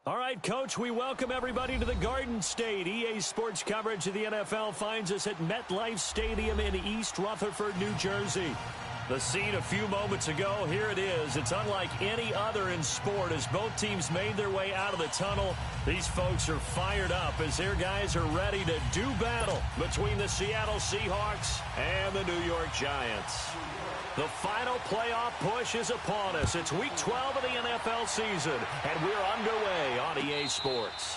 All right, Coach, we welcome everybody to the Garden State. EA Sports coverage of the NFL finds us at MetLife Stadium in East Rutherford, New Jersey. The scene a few moments ago, here it is. It's unlike any other in sport as both teams made their way out of the tunnel. These folks are fired up as their guys are ready to do battle between the Seattle Seahawks and the New York Giants. The final playoff push is upon us. It's Week 12 of the NFL season, and we're underway on EA Sports.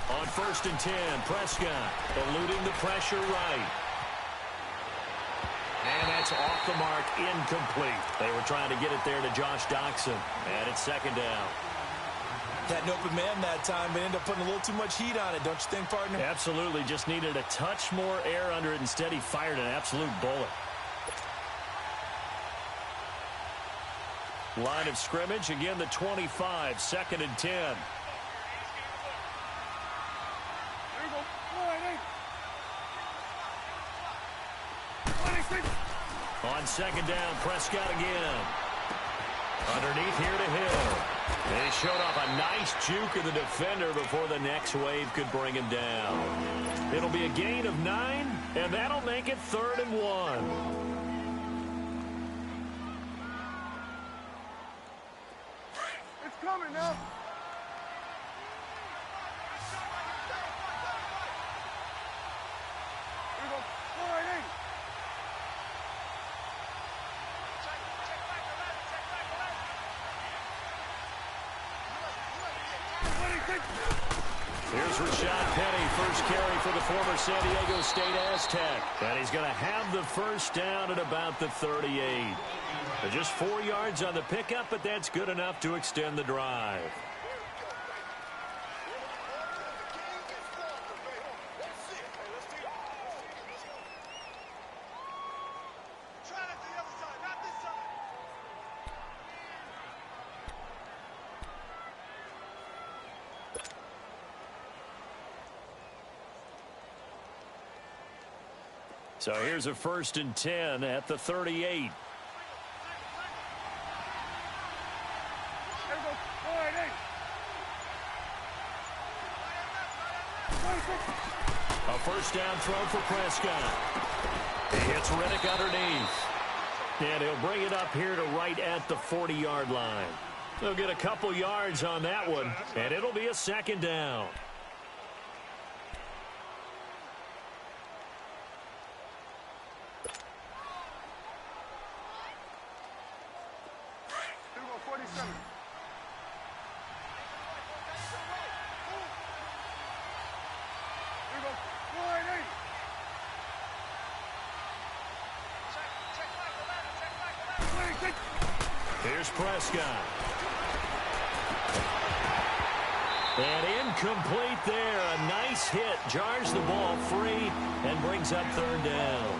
On 1st and 10, Prescott eluding the pressure right. And that's off the mark, incomplete. They were trying to get it there to Josh Doxson. And it's 2nd down. Had an open man that time, but ended up putting a little too much heat on it, don't you think, partner? Absolutely. Just needed a touch more air under it. Instead, he fired an absolute bullet. Line of scrimmage, again the 25, 2nd and 10. On 2nd down, Prescott again. Underneath here to Hill. And he showed off a nice juke of the defender before the next wave could bring him down. It'll be a gain of 9, and that'll make it 3rd and 1. Coming now. Here we go. All right, hey. Here's Rashad Penny, first carry for the former San Diego State Aztec. And he's going to have the first down at about the 38. Just 4 yards on the pickup, but that's good enough to extend the drive. So here's a 1st and 10 at the 38. A 1st down throw for Prescott. He hits Riddick underneath. And he'll bring it up here to right at the 40-yard line. They'll get a couple yards on that one, and it'll be a 2nd down. Here's Prescott. And incomplete there. A nice hit. Jars the ball free and brings up 3rd down.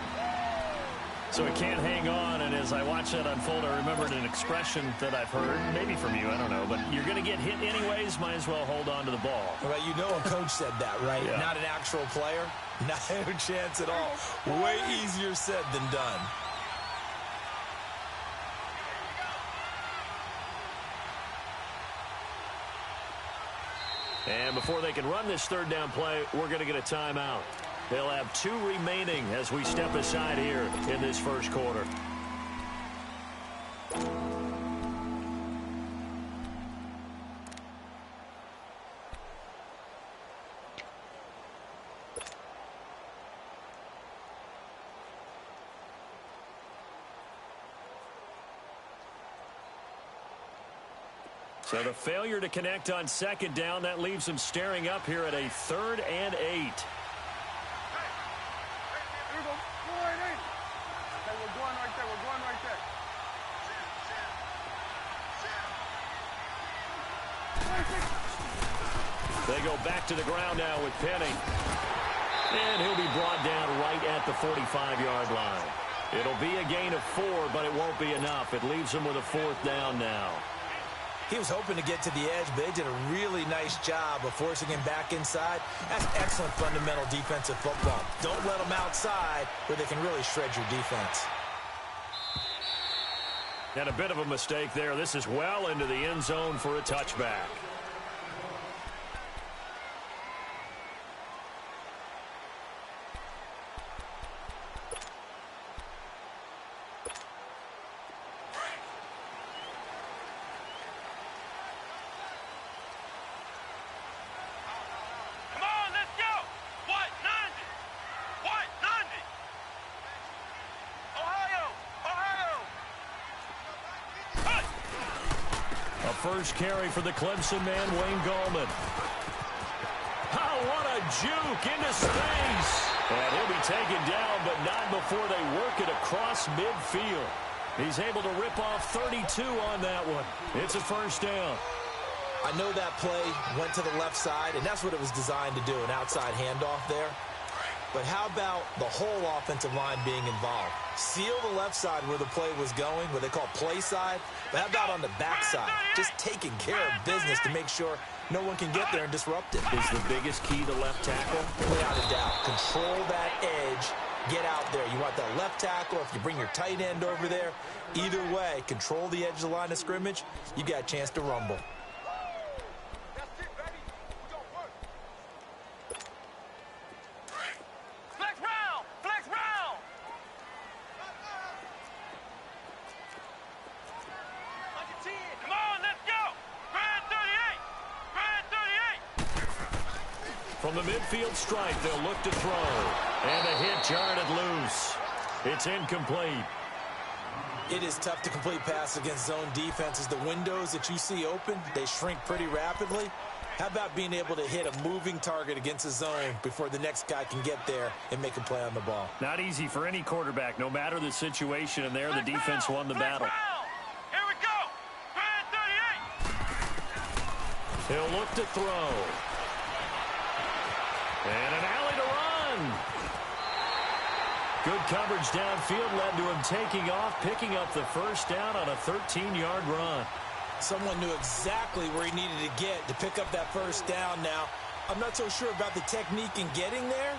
So he can't hang on, and as I watch that unfold, I remembered an expression that I've heard, maybe from you, I don't know, but you're going to get hit anyways, might as well hold on to the ball. Well, you know a coach said that, right? Yeah. Not an actual player. Not a chance at all. Way easier said than done. And before they can run this 3rd down play, we're going to get a timeout. They'll have 2 remaining as we step aside here in this 1st quarter. So the failure to connect on 2nd down, that leaves them staring up here at a 3rd and 8. They go back to the ground now with Penny. And he'll be brought down right at the 45-yard line. It'll be a gain of 4, but it won't be enough. It leaves them with a 4th down now. He was hoping to get to the edge, but they did a really nice job of forcing him back inside. That's excellent fundamental defensive football. Don't let them outside where they can really shred your defense. And a bit of a mistake there. This is well into the end zone for a touchback. First carry for the Clemson man, Wayne Gallman. Oh, what a juke into space. And he'll be taken down, but not before they work it across midfield. He's able to rip off 32 on that one. It's a 1st down. I know that play went to the left side, and that's what it was designed to do, an outside handoff there. But how about the whole offensive line being involved? Seal the left side where the play was going, what they call play side. But how about on the back side? Just taking care of business to make sure no one can get there and disrupt it. Is the biggest key to left tackle? Without a doubt. Control that edge. Get out there. You want that left tackle. If you bring your tight end over there, either way, control the edge of the line of scrimmage. You got a chance to rumble. From the midfield stripe, they'll look to throw. And a hit jarred it loose. It's incomplete. It is tough to complete pass against zone defenses. The windows that you see open, they shrink pretty rapidly. How about being able to hit a moving target against a zone before the next guy can get there and make a play on the ball? Not easy for any quarterback, no matter the situation. And there, the defense won the battle. Here we go. 38. He'll look to throw. And an alley to run. Good coverage downfield led to him taking off, picking up the 1st down on a 13-yard run. Someone knew exactly where he needed to get to pick up that 1st down. Now, I'm not so sure about the technique in getting there,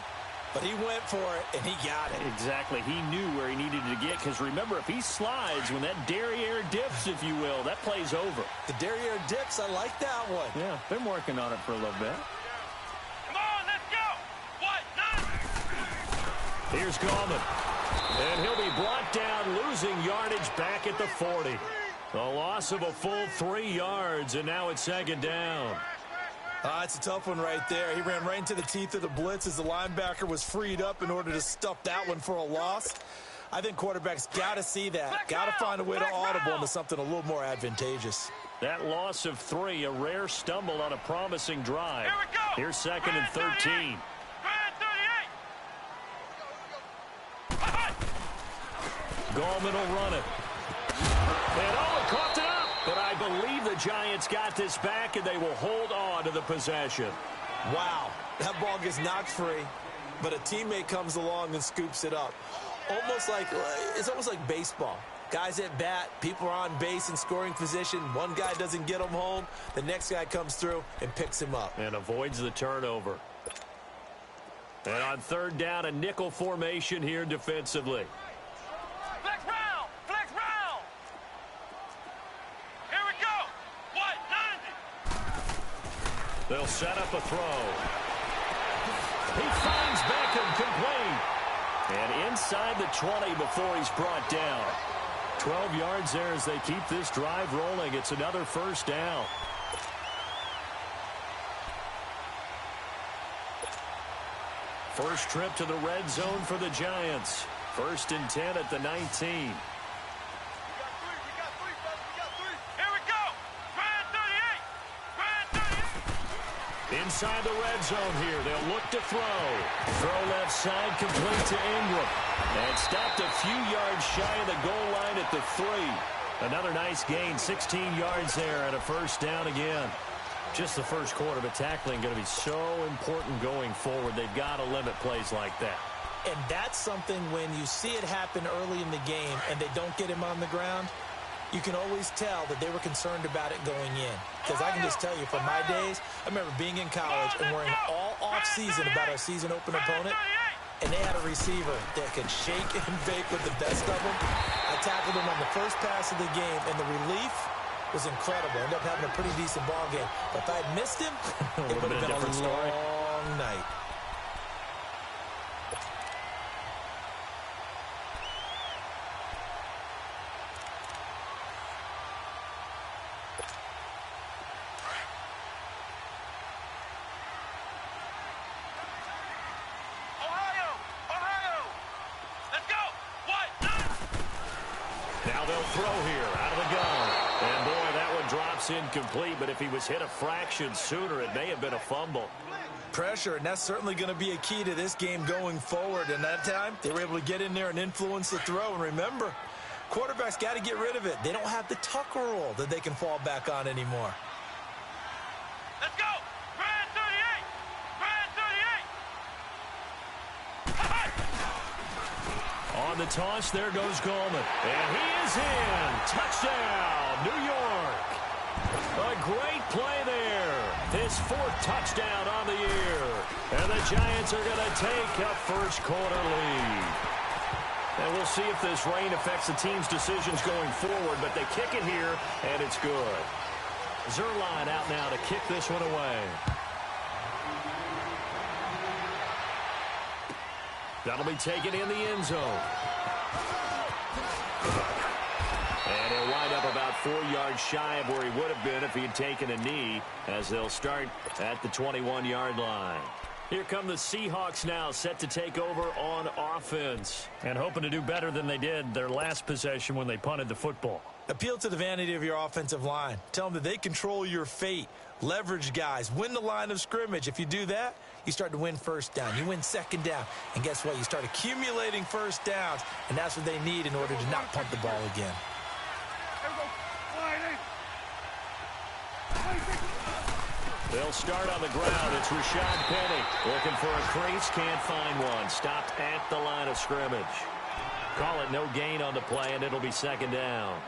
But he went for it, and he got it. Exactly. He knew where he needed to get, because remember, if he slides, when that derriere dips, if you will, that play's over. The derriere dips, I like that one. Yeah, been working on it for a little bit. Come on, let's go. What? None. Here's Gallman. And he'll be brought down, losing yardage back at the 40. A loss of a full 3 yards, and now it's second down. It's a tough one right there. He ran right into the teeth of the blitz as the linebacker was freed up in order to stuff that one for a loss. I think quarterbacks got to see that. Got to find a way to audible into something a little more advantageous. That loss of 3, a rare stumble on a promising drive. Here we go. Here's second and 13. Gallman will run it. And caught it up. But I believe the Giants got this back, and they will hold on to the possession. Wow, that ball gets knocked free, but a teammate comes along and scoops it up. It's almost like baseball. Guys at bat, people are on base in scoring position. One guy doesn't get him home. The next guy comes through and picks him up. And avoids the turnover. And on third down, a nickel formation here defensively. Flex round. Flex round. Here we go. What? None. They'll set up a throw. He finds Beckham complete. And inside the 20 before he's brought down. 12 yards there as they keep this drive rolling. It's another first down. First trip to the red zone for the Giants. 1st and 10 at the 19. Inside the red zone here. They'll look to throw. Throw left side, complete to Ingram. And stopped a few yards shy of the goal line at the 3. Another nice gain, 16 yards there, and a first down again. Just the first quarter, but tackling going to be so important going forward. They've got to limit plays like that. And that's something when you see it happen early in the game and they don't get him on the ground, you can always tell that they were concerned about it going in. Because I can just tell you, from my days, I remember being in college and worrying all off-season about our season open opponent, and they had a receiver that could shake and bake with the best of them. I tackled him on the first pass of the game, and the relief was incredible. Ended up having a pretty decent ball game. But if I had missed him, it would have been a long night. Now they'll throw here out of the gun. And, boy, that one drops incomplete. But if he was hit a fraction sooner, it may have been a fumble. Pressure, and that's certainly going to be a key to this game going forward. And that time, they were able to get in there and influence the throw. And remember, quarterbacks got to get rid of it. They don't have the Tucker rule that they can fall back on anymore. Let's go. Brand 38. Brand 38. On the toss, there goes Gallman. And he is in. Touchdown, New York. A great play there. His 4th touchdown on the year. And the Giants are going to take a first quarter lead. And we'll see if this rain affects the team's decisions going forward. But they kick it here, and it's good. Zerline out now to kick this one away. That'll be taken in the end zone. And he'll wind up about 4 yards shy of where he would have been if he had taken a knee, as they'll start at the 21-yard line. Here come the Seahawks now, set to take over on offense, and hoping to do better than they did their last possession when they punted the football. Appeal to the vanity of your offensive line. Tell them that they control your fate. Leverage guys. Win the line of scrimmage. If you do that, you start to win first down. You win second down. And guess what? You start accumulating first downs, and that's what they need in order to not punt the ball again. They'll start on the ground. It's Rashad Penny looking for a crease. Can't find one. Stopped at the line of scrimmage. Call it no gain on the play, and it'll be second down.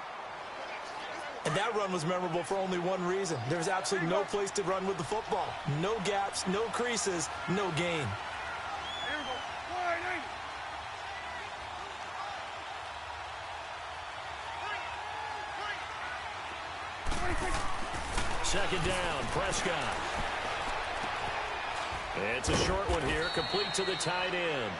And that run was memorable for only one reason. There was absolutely no place to run with the football. No gaps, no creases, no gain. Second down, Prescott. It's a short one here, complete to the tight end.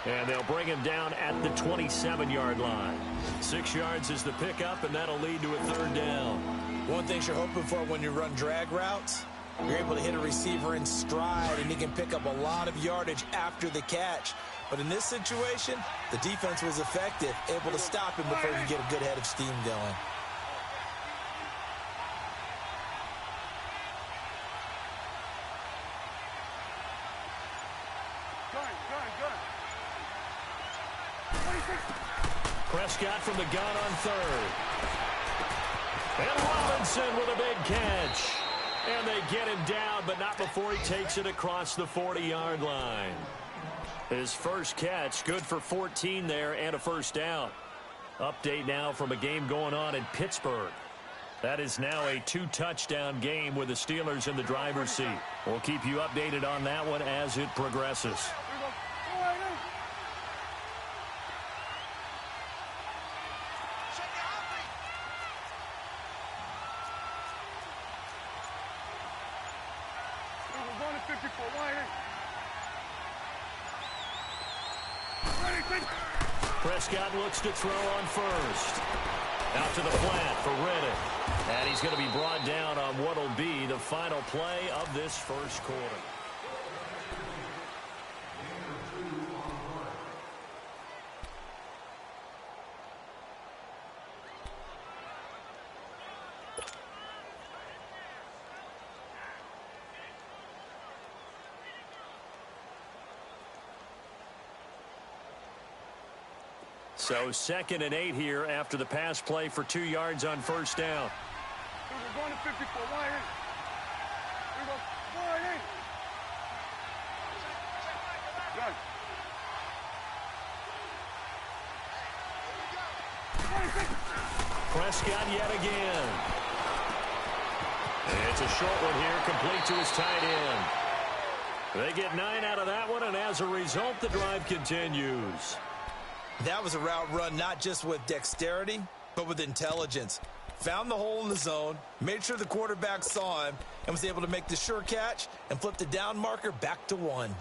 And they'll bring him down at the 27-yard line. 6 yards is the pickup, and that'll lead to a third down. One thing you're hoping for when you run drag routes, you're able to hit a receiver in stride, and he can pick up a lot of yardage after the catch. But in this situation, the defense was effective, able to stop him before he could get a good head of steam going. Prescott from the gun on third. And Robinson with a big catch. And they get him down, but not before he takes it across the 40-yard line. His first catch, good for 14 there and a first down. Update now from a game going on in Pittsburgh. That is now a 2-touchdown game with the Steelers in the driver's seat. We'll keep you updated on that one as it progresses. Prescott looks to throw on first. Out to the flat for Reddick. And he's going to be brought down on what will be the final play of this first quarter. So 2nd and 8 here after the pass play for 2 yards on first down. We're going to 54. Wide in. We go wide in. Done. 26. Prescott yet again. It's a short one here, complete to his tight end. They get 9 out of that one, and as a result, the drive continues. That was a route run not just with dexterity, but with intelligence. Found the hole in the zone, made sure the quarterback saw him, and was able to make the sure catch and flip the down marker back to 1.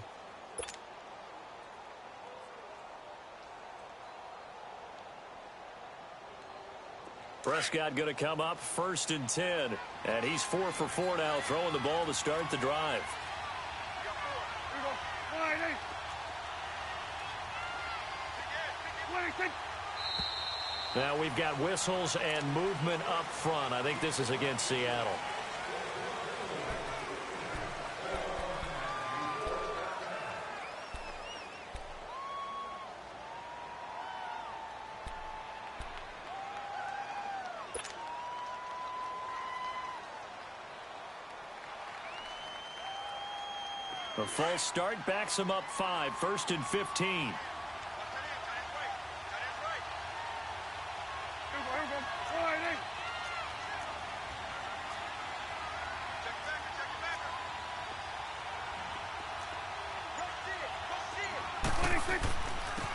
Prescott going to come up 1st and 10, and he's 4 for 4 now, throwing the ball to start the drive. We go wide in. Now we've got whistles and movement up front. I think this is against Seattle. The false start backs him up 5, 1st and 15.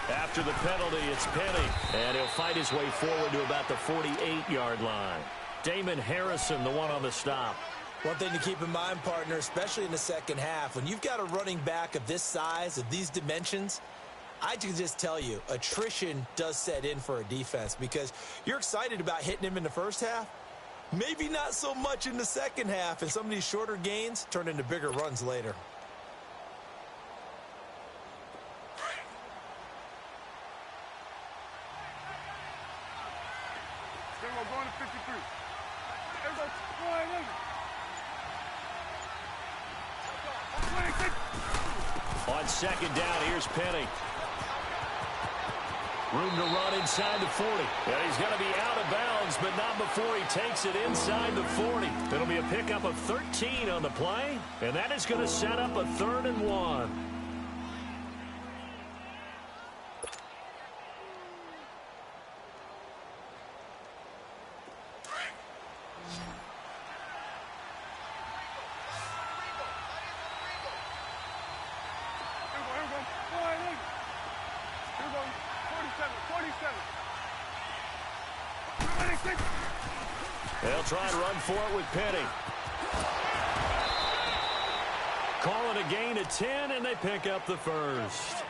After the penalty, it's Penny, and he'll fight his way forward to about the 48-yard line. Damon Harrison, the one on the stop. One thing to keep in mind, partner, especially in the second half, when you've got a running back of this size, of these dimensions, I can just tell you, attrition does set in for a defense because you're excited about hitting him in the first half, maybe not so much in the second half, and some of these shorter gains turn into bigger runs later. We're going to 53. Everybody, wide in. On second down, here's Penny. Room to run inside the 40. And he's going to be out of bounds, but not before he takes it inside the 40. It'll be a pickup of 13 on the play, and that is going to set up a 3rd and 1. They'll They'll try and run for it with Penny. Calling a gain of 10, and they pick up the first.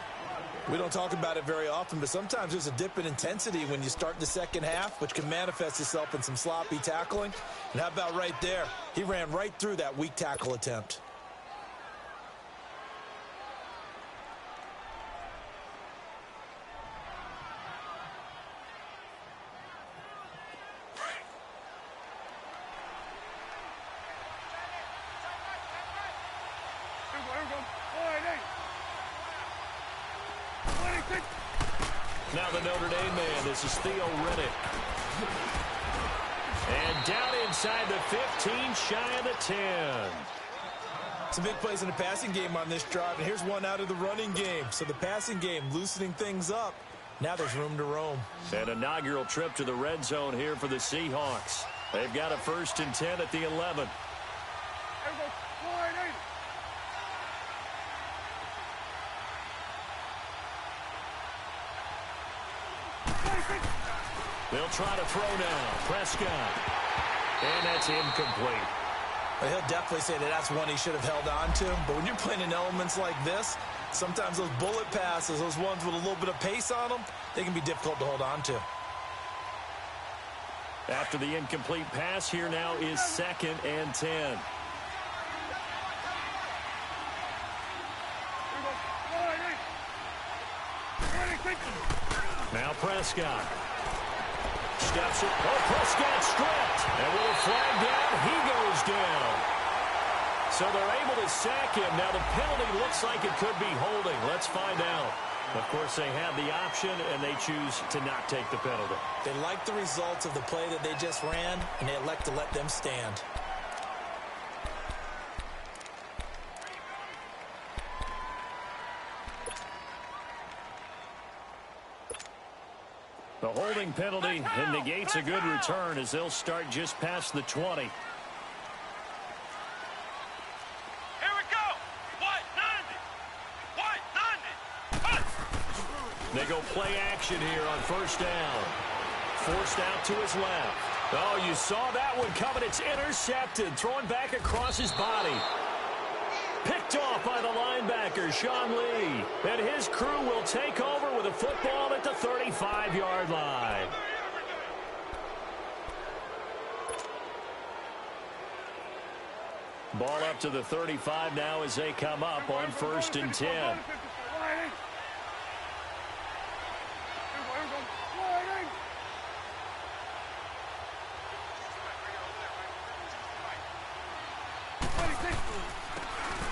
We don't talk about it very often, but sometimes there's a dip in intensity when you start the second half, which can manifest itself in some sloppy tackling. And how about right there? He ran right through that weak tackle attempt. Now the Notre Dame man, this is Theo Riddick. And down inside the 15, shy of the 10. Some big plays in the passing game on this drive, and here's one out of the running game. So the passing game loosening things up. Now there's room to roam. An inaugural trip to the red zone here for the Seahawks. They've got a 1st and 10 at the 11. They'll try to throw now. Prescott. And that's incomplete. Well, he'll definitely say that that's one he should have held on to. But when you're playing in elements like this, sometimes those bullet passes, those ones with a little bit of pace on them, they can be difficult to hold on to. After the incomplete pass, here now is 2nd and 10. Now Prescott. Steps it. Oh, Prescott stripped. And with a flag down, he goes down. So they're able to sack him. Now the penalty looks like it could be holding. Let's find out. Of course, they have the option, and they choose to not take the penalty. They like the results of the play that they just ran, and they elect to let them stand. The holding penalty and negates a good return as they'll start just past the 20. Here we go. White 90. White 90. They go play action here on 1st down. Forced out to his left. Oh, you saw that one coming. It's intercepted. Thrown back across his body. Picked off by the linebacker, Sean Lee. And his crew will take over with a football at the 35-yard line. Ball up to the 35 now as they come up on 1st and 10.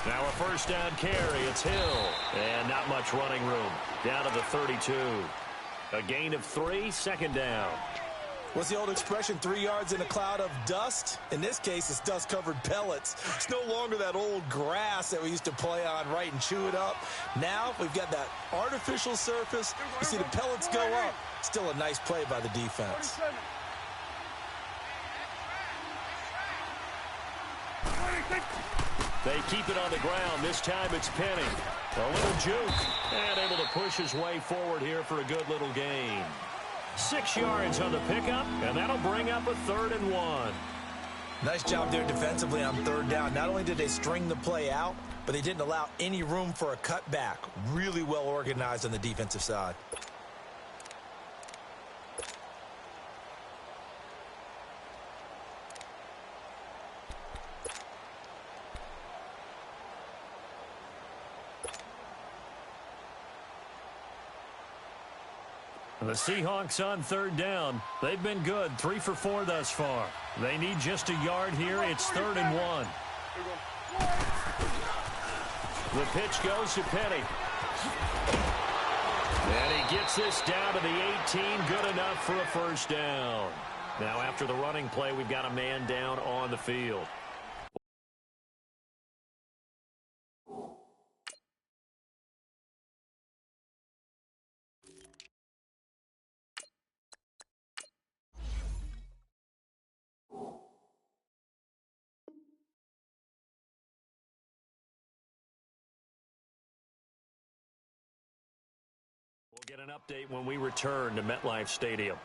Now a 1st down carry. It's Hill. And not much running room. Down to the 32. A gain of 3, 2nd down. What's the old expression, 3 yards in a cloud of dust? In this case, it's dust-covered pellets. It's no longer that old grass that we used to play on, right, and chew it up. Now we've got that artificial surface. You see the pellets go up. Still a nice play by the defense. They keep it on the ground. This time it's Penny. A little juke. And able to push his way forward here for a good little gain. 6 yards on the pickup, and that'll bring up a 3rd and 1. Nice job there defensively on 3rd down. Not only did they string the play out, but they didn't allow any room for a cutback. Really well organized on the defensive side. The Seahawks on 3rd down. They've been good, 3 for 4 thus far. They need just a yard here. It's 3rd and 1. The pitch goes to Penny. And he gets this down to the 18. Good enough for a 1st down. Now after the running play, we've got a man down on the field. We'll get an update when we return to MetLife Stadium.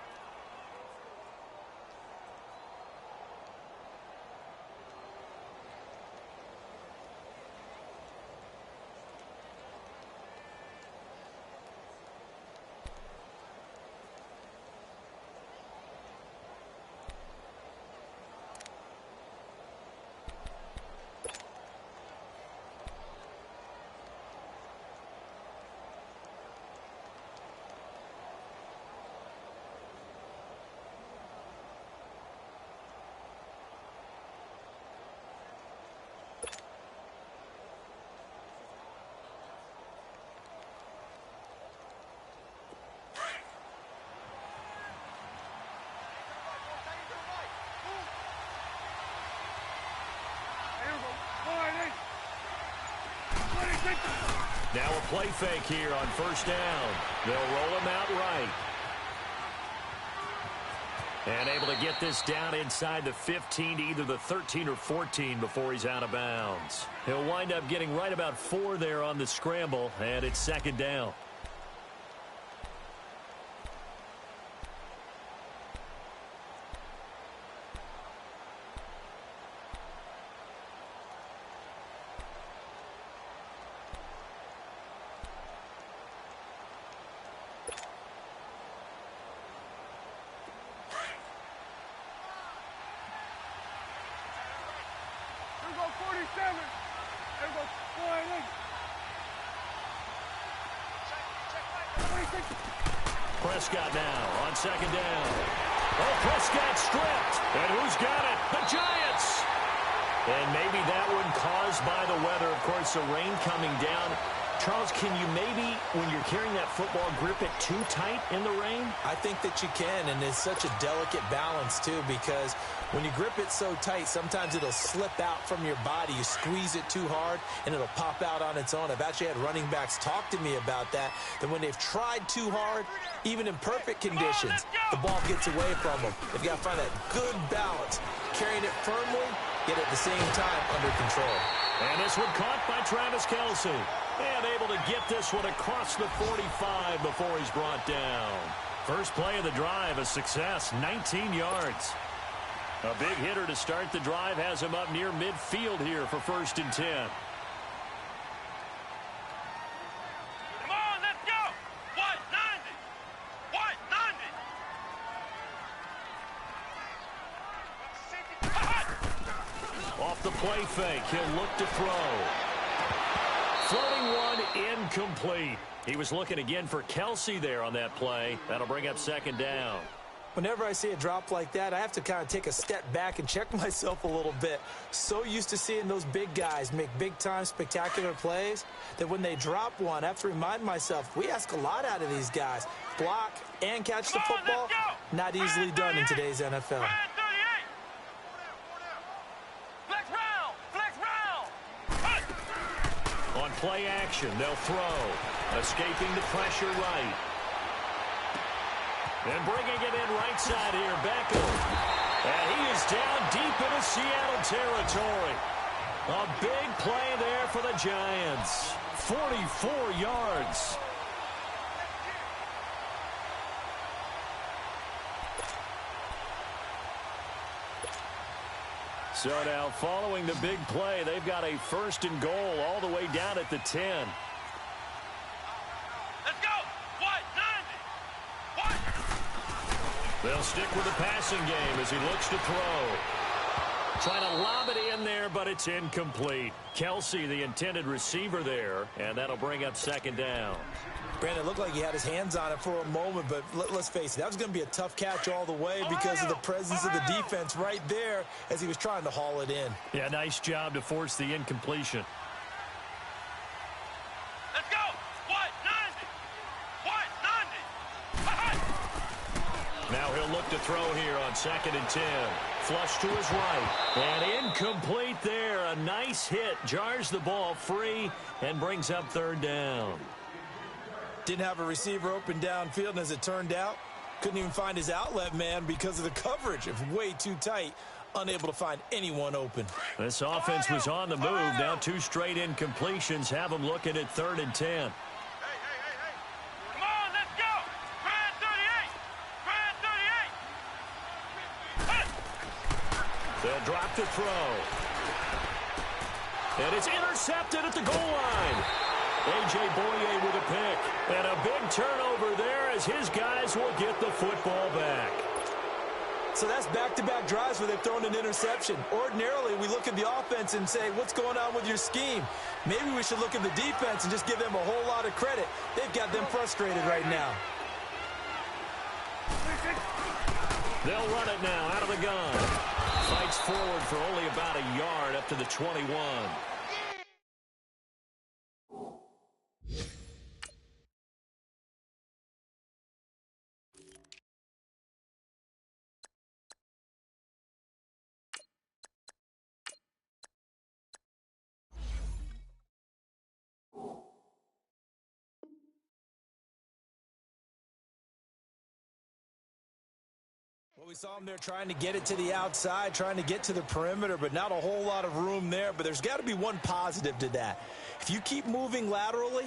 Now a play fake here on first down. They'll roll him out right. And able to get this down inside the 15 to either the 13 or 14 before he's out of bounds. He'll wind up getting right about 4 there on the scramble, and it's second down. Here we go, 47. Here we go, flying in. 26. Prescott now on second down. Oh, Prescott stripped. And who's got it? The Giants. And maybe that one caused by the weather. Of course, the rain coming down. Charles, can you maybe, when you're carrying that football, grip it too tight in the rain? I think that you can, and it's such a delicate balance, too, because when you grip it so tight, sometimes it'll slip out from your body. You squeeze it too hard, and it'll pop out on its own. I've actually had running backs talk to me about that when they've tried too hard, even in perfect conditions, the ball gets away from them. They've got to find that good balance, carrying it firmly, yet at the same time under control. And this one caught by Travis Kelce. And able to get this one across the 45 before he's brought down. First play of the drive, a success, 19 yards. A big hitter to start the drive has him up near midfield here for 1st and 10. Come on, let's go. What? 90. What? 90. Off the play fake, he'll look to throw. Floating one, incomplete. He was looking again for Kelce there on that play. That'll bring up second down. Whenever I see a drop like that, I have to kind of take a step back and check myself a little bit. So used to seeing those big guys make big-time spectacular plays that when they drop one, I have to remind myself, we ask a lot out of these guys. Block and catch the football, not easily done in today's NFL. On play action, they'll throw. Escaping the pressure right. And bringing it in right side here, Beckham. And he is down deep into Seattle territory. A big play there for the Giants. 44 yards. So now following the big play, they've got a 1st and goal all the way down at the 10. Let's go. What? 90. What? They'll stick with the passing game as he looks to throw. Trying to lob it in there, but it's incomplete. Kelce, the intended receiver there, and that'll bring up second down. Brandon, it looked like he had his hands on it for a moment, but let's face it, that was going to be a tough catch all the way because of the presence of the defense right there as he was trying to haul it in. Yeah, nice job to force the incompletion. Let's go. What? 90. What? 90. Now he'll look to throw here on 2nd and 10. Flush to his right. And incomplete there. A nice hit. Jars the ball free and brings up 3rd down. Didn't have a receiver open downfield, and as it turned out, couldn't even find his outlet man because of the coverage. It was way too tight, unable to find anyone open. This offense was on the move. Now 2 straight incompletions have them looking at 3rd and 10. Hey. Come on, let's go. Brand 38. They'll drop the throw. And it's intercepted at the goal line. A.J. Boye with a pick. And a big turnover there as his guys will get the football back. So that's back-to-back drives where they've thrown an interception. Ordinarily, we look at the offense and say, what's going on with your scheme? Maybe we should look at the defense and just give them a whole lot of credit. They've got them frustrated right now. They'll run it now out of the gun. Fights forward for only about a yard up to the 21. We saw him there trying to get it to the outside, trying to get to the perimeter, but not a whole lot of room there. But there's got to be one positive to that. If you keep moving laterally,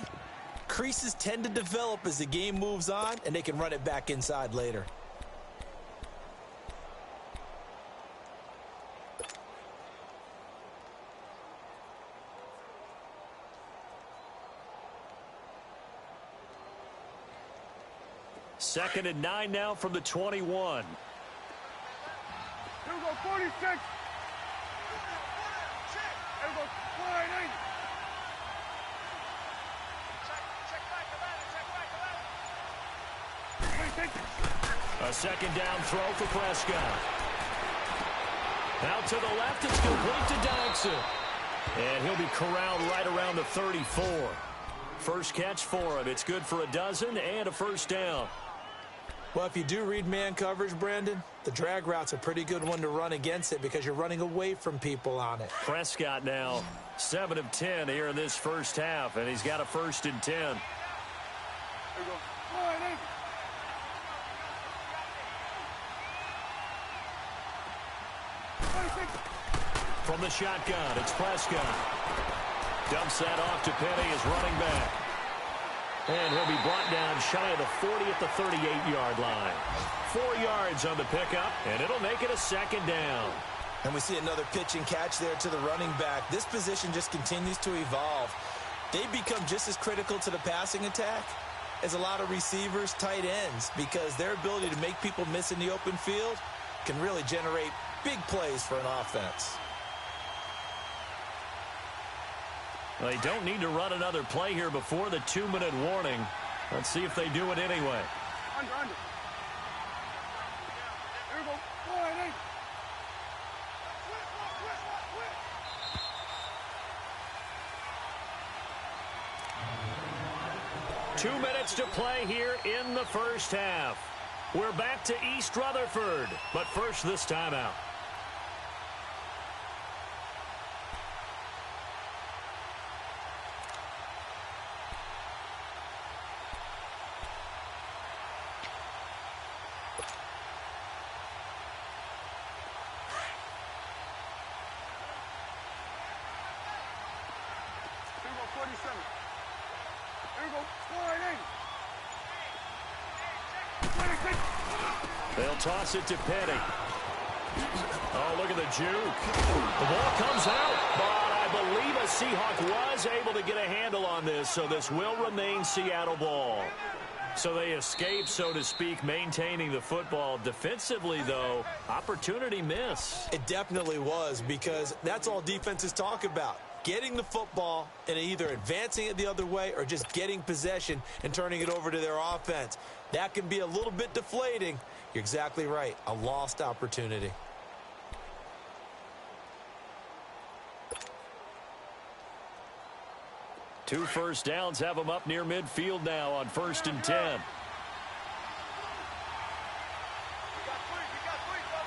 creases tend to develop as the game moves on, and they can run it back inside later. Second and 9 now from the 21. Here we go, 46. Here we go, 48. A second down throw for Prescott. Out to the left, it's complete to Dodson. And he'll be corralled right around the 34. First catch for him. It's good for a dozen and a first down. Well, if you do read man coverage, Brandon, the drag route's a pretty good one to run against it because you're running away from people on it. Prescott now 7 of 10 here in this first half, and he's got a first and 10. Here we go, 48. From the shotgun, it's Prescott. Dumps that off to Penny as running back. And he'll be brought down shy of the 40 at the 38-yard line. 4 yards on the pickup, and it'll make it a second down. And we see another pitch and catch there to the running back. This position just continues to evolve. They become just as critical to the passing attack as a lot of receivers, tight ends, because their ability to make people miss in the open field can really generate big plays for an offense. They don't need to run another play here before the 2-minute warning. Let's see if they do it anyway. Under. Here we go, 48. 2 minutes to play here in the first half. We're back to East Rutherford, but first this timeout. Here we go, 47. Here we go, 48. 26. They'll toss it to Penny. Oh, look at the juke. The ball comes out, but I believe a Seahawk was able to get a handle on this, so this will remain Seattle ball. So they escape, so to speak, maintaining the football. Defensively, though, opportunity miss. It definitely was, because that's all defenses talk about. Getting the football and either advancing it the other way or just getting possession and turning it over to their offense. That can be a little bit deflating. You're exactly right. A lost opportunity. Two first downs have them up near midfield now on 1st and 10. Here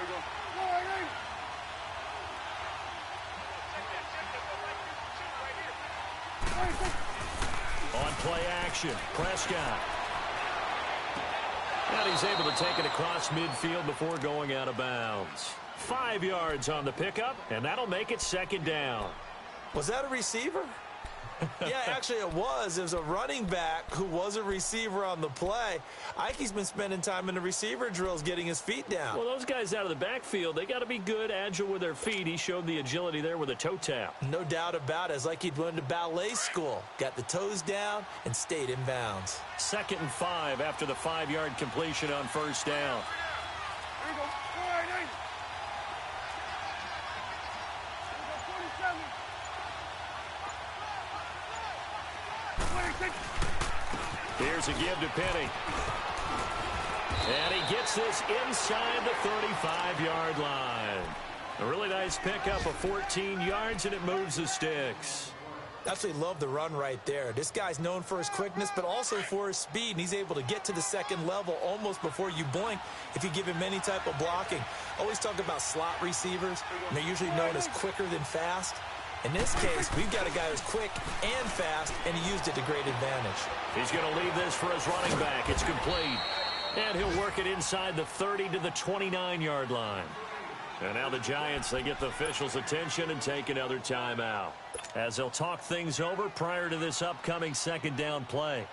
we go, 48. On play action, Prescott. And he's able to take it across midfield before going out of bounds. 5 yards on the pickup, and that'll make it second down. Was that a receiver? Yeah, actually it was. It was a running back who was a receiver on the play. Ike's been spending time in the receiver drills getting his feet down. Well, those guys out of the backfield, they got to be good, agile with their feet. He showed the agility there with a toe tap. No doubt about it. It's like he'd went to ballet school. Got the toes down and stayed in bounds. 2nd and 5 after the 5-yard completion on first down. Here we go, 48. Here we go, 47. 26. Here's a give to Penny. And he gets this inside the 35-yard line. A really nice pickup of 14 yards, and it moves the sticks. Absolutely love the run right there. This guy's known for his quickness, but also for his speed. And he's able to get to the second level almost before you blink if you give him any type of blocking. Always talk about slot receivers, and they're usually known as quicker than fast. In this case, we've got a guy who's quick and fast, and he used it to great advantage. He's going to leave this for his running back. It's complete. And he'll work it inside the 30 to the 29-yard line. And now the Giants, they get the officials' attention and take another timeout as they'll talk things over prior to this upcoming second down play.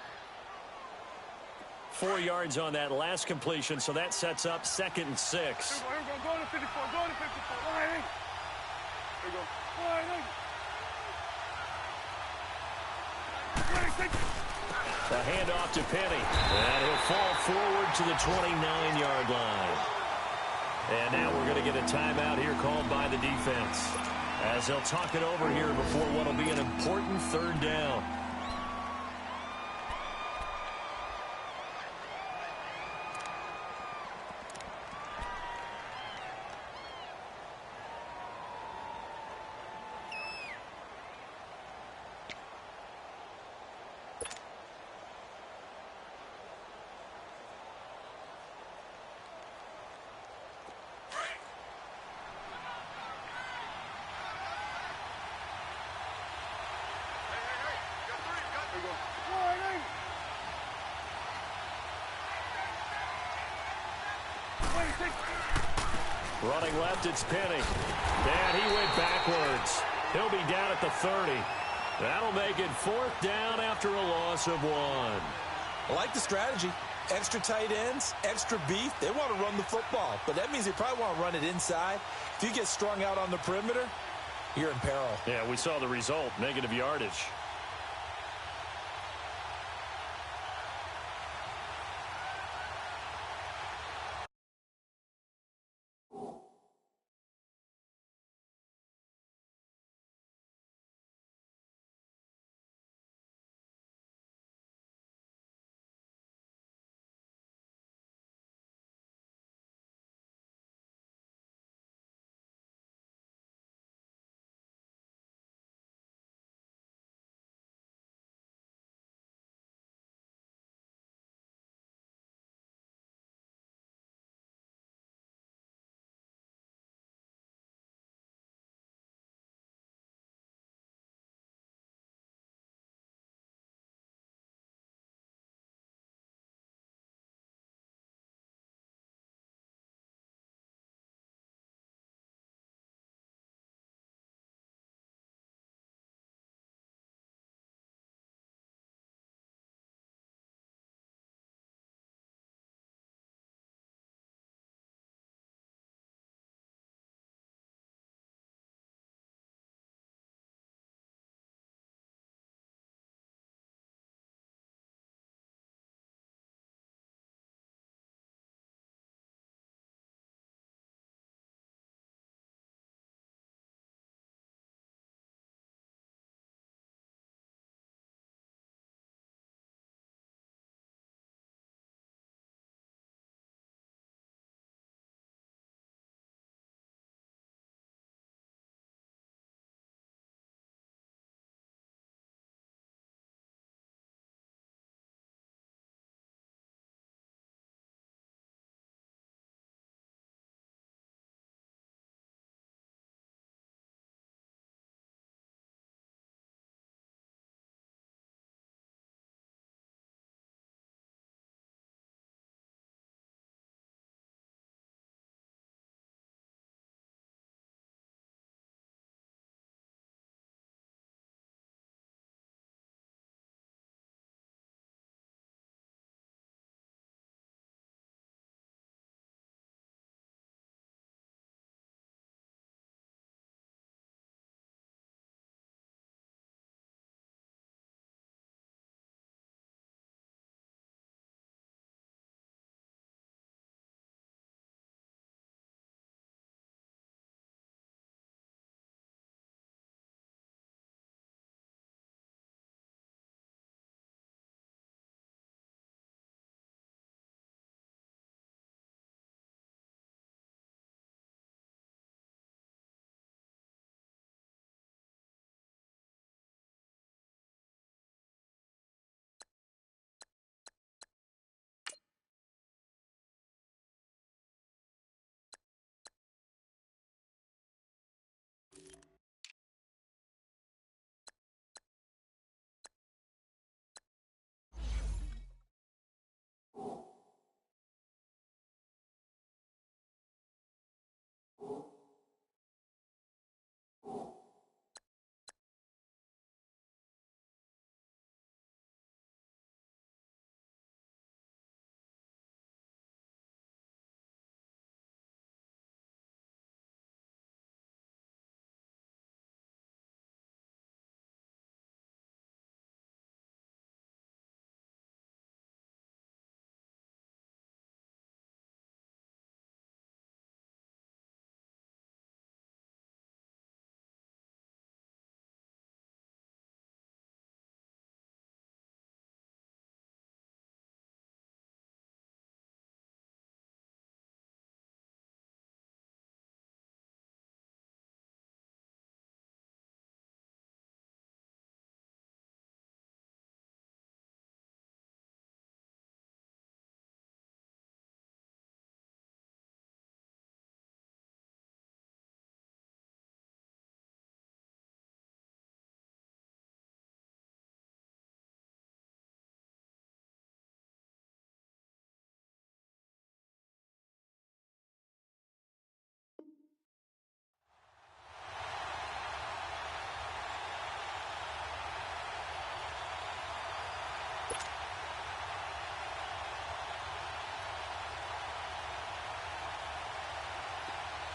4 yards on that last completion, so that sets up 2nd and 6. Here we go. Go to 54. Go to 54. Line in. Here we go. Line in. 26. The handoff to Penny. And he'll fall forward to the 29-yard line. And now we're going to get a timeout here called by the defense as they'll talk it over here before what will be an important 3rd down. Running left, it's Penny. And he went backwards. He'll be down at the 30. That'll make it 4th down after a loss of 1. I like the strategy. Extra tight ends, extra beef. They want to run the football, but that means they probably want to run it inside. If you get strung out on the perimeter, you're in peril. Yeah, we saw the result, negative yardage.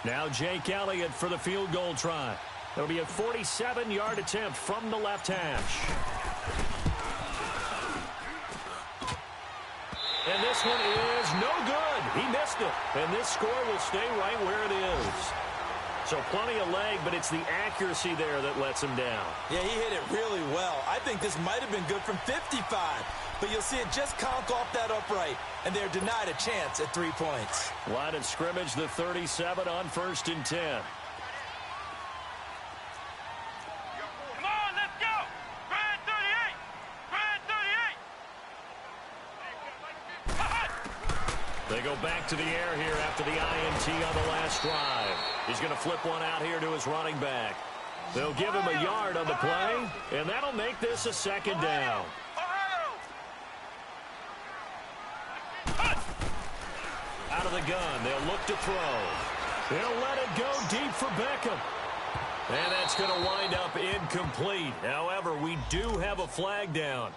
Now Jake Elliott for the field goal try. It'll be a 47-yard attempt from the left hash. And this one is no good. He missed it. And this score will stay right where it is. So plenty of leg, but it's the accuracy there that lets him down. Yeah, he hit it really well. I think this might have been good from 55. But you'll see it just conk off that upright. And they're denied a chance at 3 points. Line of scrimmage, the 37 on 1st and 10. Come on, let's go. Grand 38. Grand 38. They go back to the air here after the INT on the last drive. He's going to flip one out here to his running back. They'll give him a yard on the play, and that'll make this a 2nd down. Out of the gun, they'll look to throw. They'll let it go deep for Beckham. And that's going to wind up incomplete. However, we do have a flag down.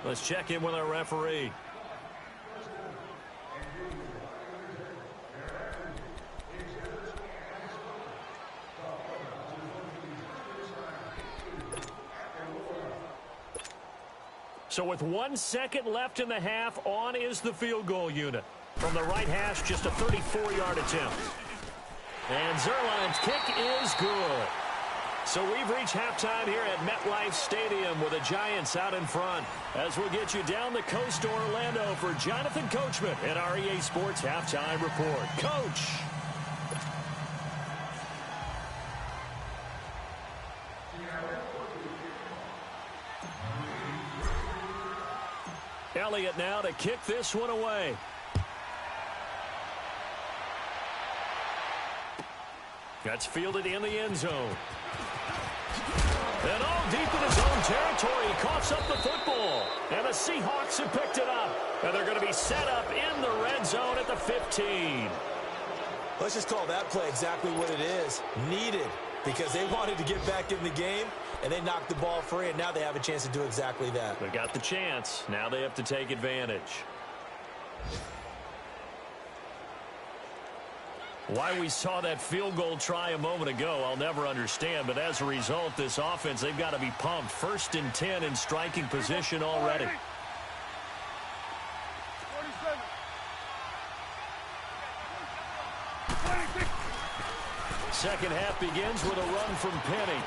Let's check in with our referee. So with 1 second left in the half, on is the field goal unit. From the right hash, just a 34-yard attempt. And Zerline's kick is good. So we've reached halftime here at MetLife Stadium with the Giants out in front. As we'll get you down the coast to Orlando for Jonathan Coachman at our EA Sports Halftime Report. Coach. Elliott now to kick this one away. That's fielded in the end zone. And all deep in his own territory, he coughs up the football. And the Seahawks have picked it up. And they're going to be set up in the red zone at the 15. Let's just call that play exactly what it is. Needed. Because they wanted to get back in the game, and they knocked the ball free, and now they have a chance to do exactly that. They got the chance. Now they have to take advantage. Why we saw that field goal try a moment ago, I'll never understand. But as a result, this offense, they've got to be pumped. 1st and 10 in striking position already. 47. 26. Second half begins with a run from Penny.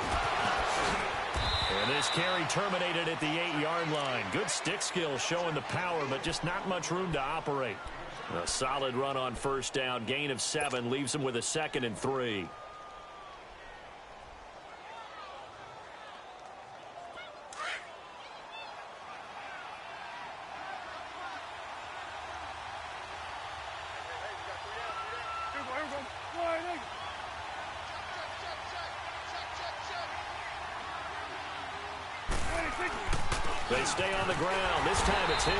And this carry terminated at the 8-yard line. Good stick skill showing the power, but just not much room to operate. A solid run on 1st down. Gain of 7 leaves him with a 2nd and 3. They stay on the ground. This time it's Hill.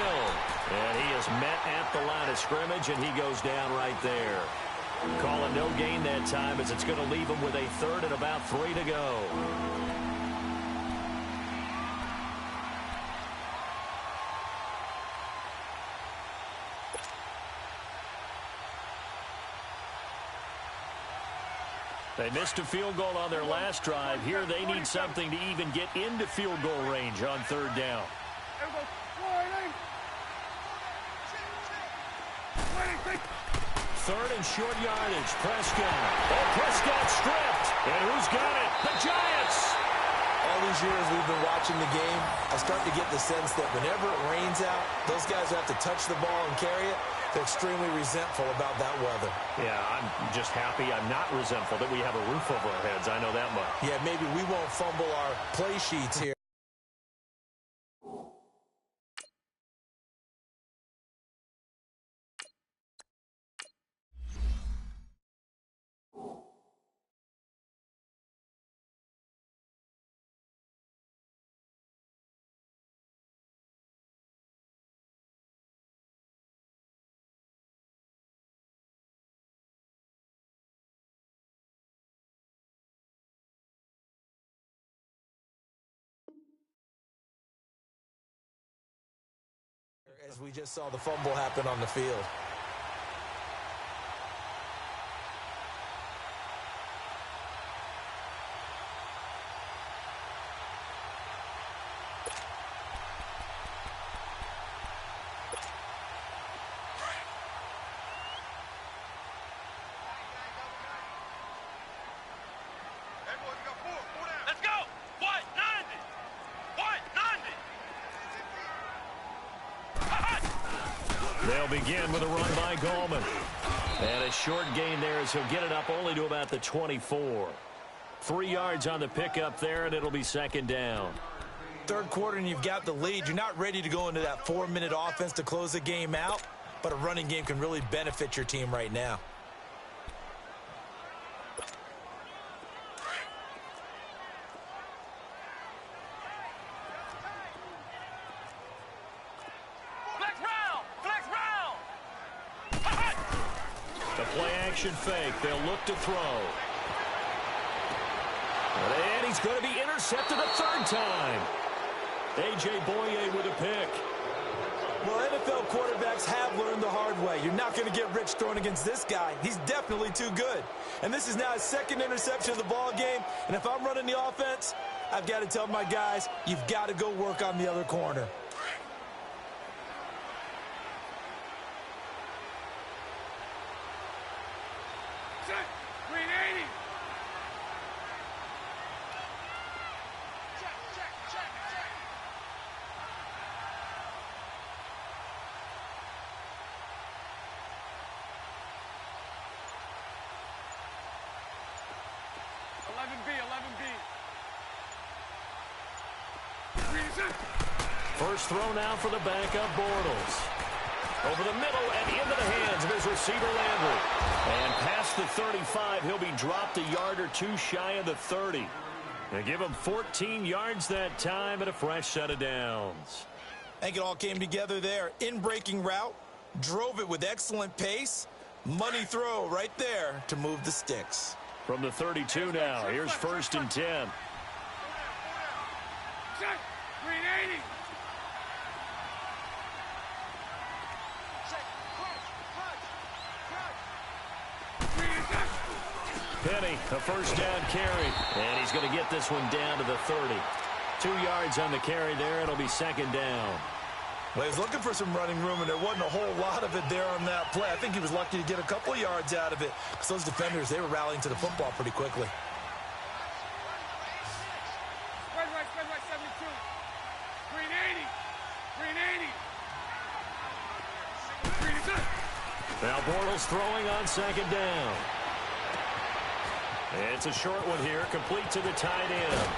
And he is met at the line of scrimmage, and he goes down right there. Call it no gain that time, as it's going to leave him with a 3rd and about 3 to go. They missed a field goal on their last drive. Here they need something to even get into field goal range on 3rd down. 3rd and short yardage. Prescott. Oh, Prescott stripped. And who's got it? The Giants. All these years we've been watching the game, I start to get the sense that whenever it rains out, those guys who have to touch the ball and carry it, they're extremely resentful about that weather. Yeah, I'm just happy I'm not resentful that we have a roof over our heads. I know that much. Yeah, maybe we won't fumble our play sheets here. As we just saw the fumble happen on the field. They'll begin with a run by Gallman. And a short gain there as he'll get it up only to about the 24. 3 yards on the pickup there, and it'll be second down. Third quarter and you've got the lead. You're not ready to go into that 4-minute offense to close the game out, but a running game can really benefit your team right now. The play-action fake. They'll look to throw. And he's going to be intercepted a third time. A.J. Boye with a pick. Well, NFL quarterbacks have learned the hard way. You're not going to get rich throwing against this guy. He's definitely too good. And this is now his second interception of the ball game. And if I'm running the offense, I've got to tell my guys, you've got to go work on the other corner. First throw now for the backup Bortles. Over the middle and into the hands of his receiver Landry. And past the 35, he'll be dropped a yard or two shy of the 30. They give him 14 yards that time and a fresh set of downs. I think it all came together there. In-breaking route, drove it with excellent pace. Money throw right there to move the sticks. From the 32 now, here's 1st and 10. Penny, a first down carry. And he's going to get this one down to the 30. 2 yards on the carry there. It'll be second down. Well, he was looking for some running room, and there wasn't a whole lot of it there on that play. I think he was lucky to get a couple of yards out of it because those defenders, they were rallying to the football pretty quickly. Spread right, 72. Green 80. Green 80. Green is up. Now Bortles throwing on second down. It's a short one here, complete to the tight end.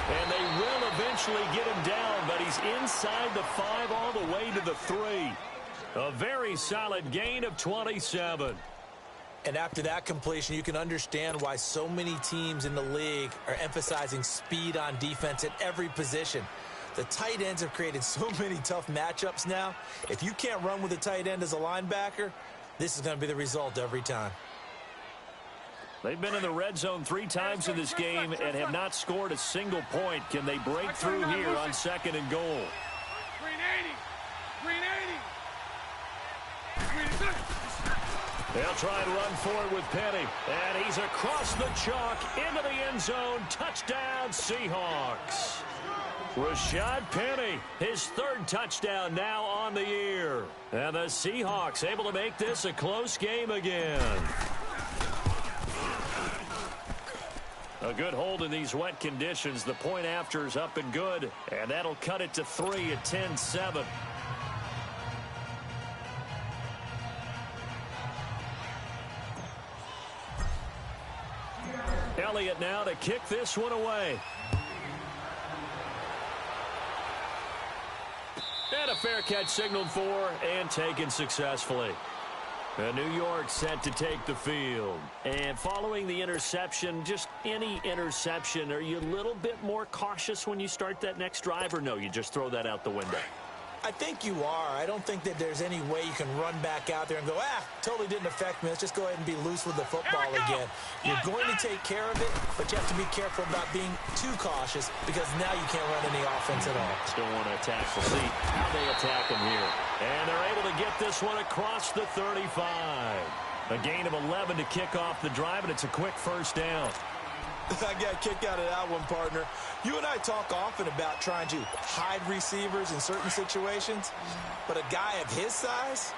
And they will eventually get him down, but he's inside the 5 all the way to the 3. A very solid gain of 27. And after that completion, you can understand why so many teams in the league are emphasizing speed on defense at every position. The tight ends have created so many tough matchups now. If you can't run with a tight end as a linebacker, this is going to be the result every time. They've been in the red zone 3 times in this game and have not scored a single point. Can they break through here on 2nd and goal? Green 80. Green 80. Green is up. They'll try and run forward with Penny. And he's across the chalk into the end zone. Touchdown, Seahawks. Rashad Penny, his 3rd touchdown now on the year. And the Seahawks able to make this a close game again. A good hold in these wet conditions. The point after is up and good. And that'll cut it to 3 at 10-7. Elliott now to kick this one away. And a fair catch signaled for and taken successfully. New York set to take the field. And following the interception, just any interception, are you a little bit more cautious when you start that next drive, or no, you just throw that out the window? I think you are. I don't think that there's any way you can run back out there and go, totally didn't affect me. Let's just go ahead and be loose with the football again. You're going to take care of it, but you have to be careful about being too cautious because now you can't run any offense at all. Still want to attack. We'll see how they attack him here. And they're able to get this one across the 35. A gain of 11 to kick off the drive, and it's a quick first down. I got a kick out of that one, partner. You and I talk often about trying to hide receivers in certain situations, but a guy of his size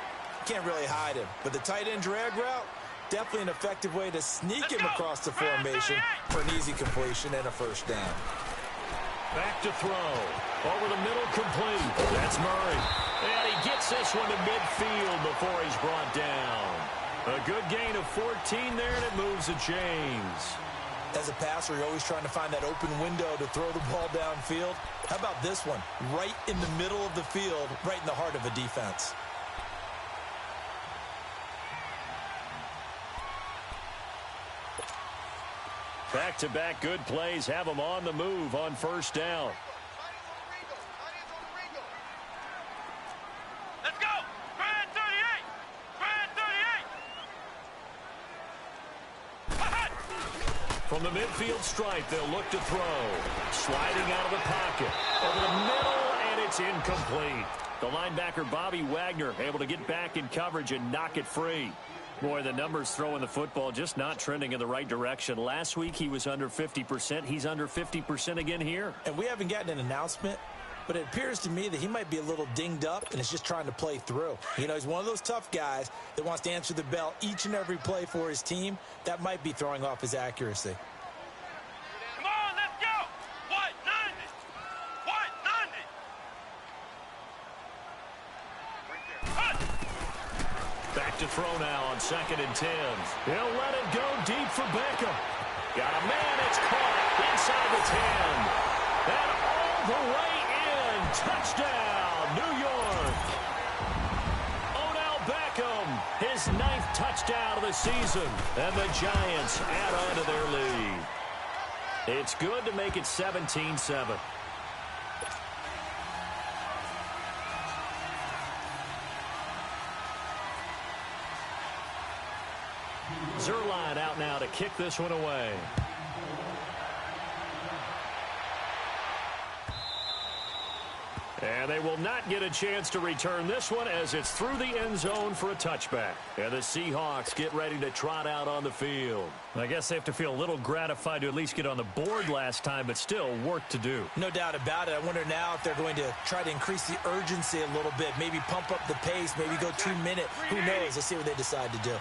can't really hide him. But the tight end drag route, definitely an effective way to sneak him across the formation for an easy completion and a first down. Back to throw. Over the middle, complete. That's Murray. And he gets this one to midfield before he's brought down. A good gain of 14 there, and it moves the chains. As a passer, you're always trying to find that open window to throw the ball downfield. How about this one? Right in the middle of the field, right in the heart of a defense. Back-to-back good plays have them on the move on first down. Let's go! Grand 38! Grand 38! From the midfield stripe, they'll look to throw. Sliding out of the pocket. Over the middle, and it's incomplete. The linebacker, Bobby Wagner, able to get back in coverage and knock it free. Boy, the numbers throwing the football just not trending in the right direction. Last week, he was under 50%. He's under 50% again here. And we haven't gotten an announcement, but it appears to me that he might be a little dinged up and is just trying to play through. You know, he's one of those tough guys that wants to answer the bell each and every play for his team. That might be throwing off his accuracy. Come on, let's go! What? 90! What? 90! Hut! Back to throw now on 2nd and 10. He'll let it go deep for Beckham. Got a man, it's caught inside the 10. And all the way in. Touchdown, New York. Odell Beckham, his 9th touchdown of the season. And the Giants add on to their lead. It's good to make it 17-7. Zerline out now to kick this one away. And they will not get a chance to return this one as it's through the end zone for a touchback. And the Seahawks get ready to trot out on the field. I guess they have to feel a little gratified to at least get on the board last time, but still work to do. No doubt about it. I wonder now if they're going to try to increase the urgency a little bit, maybe pump up the pace, maybe go 2 minute. Who knows? Let's see what they decide to do.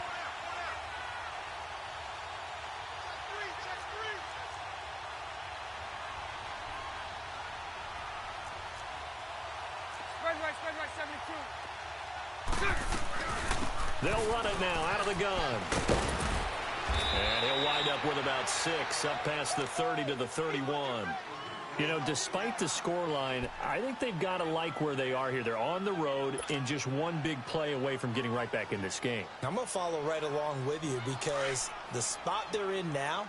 They'll run it now out of the gun. And he'll wind up with about 6 up past the 30 to the 31. You know, despite the scoreline, I think they've got to like where they are here. They're on the road and just one big play away from getting right back in this game. I'm going to follow right along with you because the spot they're in now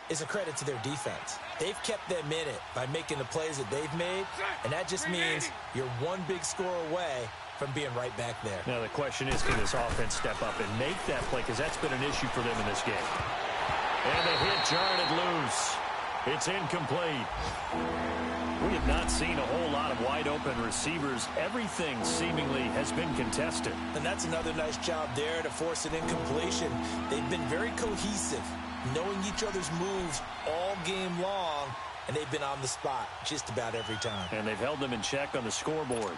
is a credit to their defense. They've kept them in it by making the plays that they've made, and that just means you're one big score away from being right back there. Now the question is, can this offense step up and make that play? Because that's been an issue for them in this game. And the hit jarred it loose. It's incomplete. We have not seen a whole lot of wide open receivers. Everything seemingly has been contested. And that's another nice job there to force an incompletion. They've been very cohesive, knowing each other's moves all game long, and they've been on the spot just about every time. And they've held them in check on the scoreboard.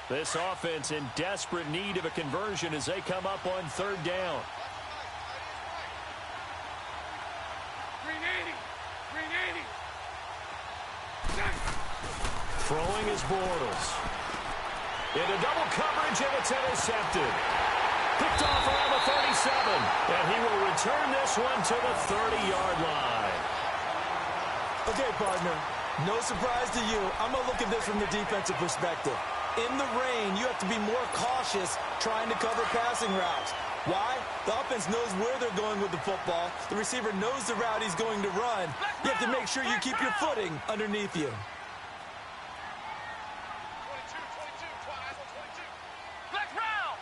This offense in desperate need of a conversion as they come up on 3rd down. Throwing is Bortles. Into double coverage, and it's intercepted. Picked off around the 37. And he will return this one to the 30-yard line. Okay, partner, no surprise to you. I'm going to look at this from the defensive perspective. In the rain, you have to be more cautious trying to cover passing routes. Why? The offense knows where they're going with the football. The receiver knows the route he's going to run. You have to make sure you keep your footing underneath you. 22, 22. Flex round!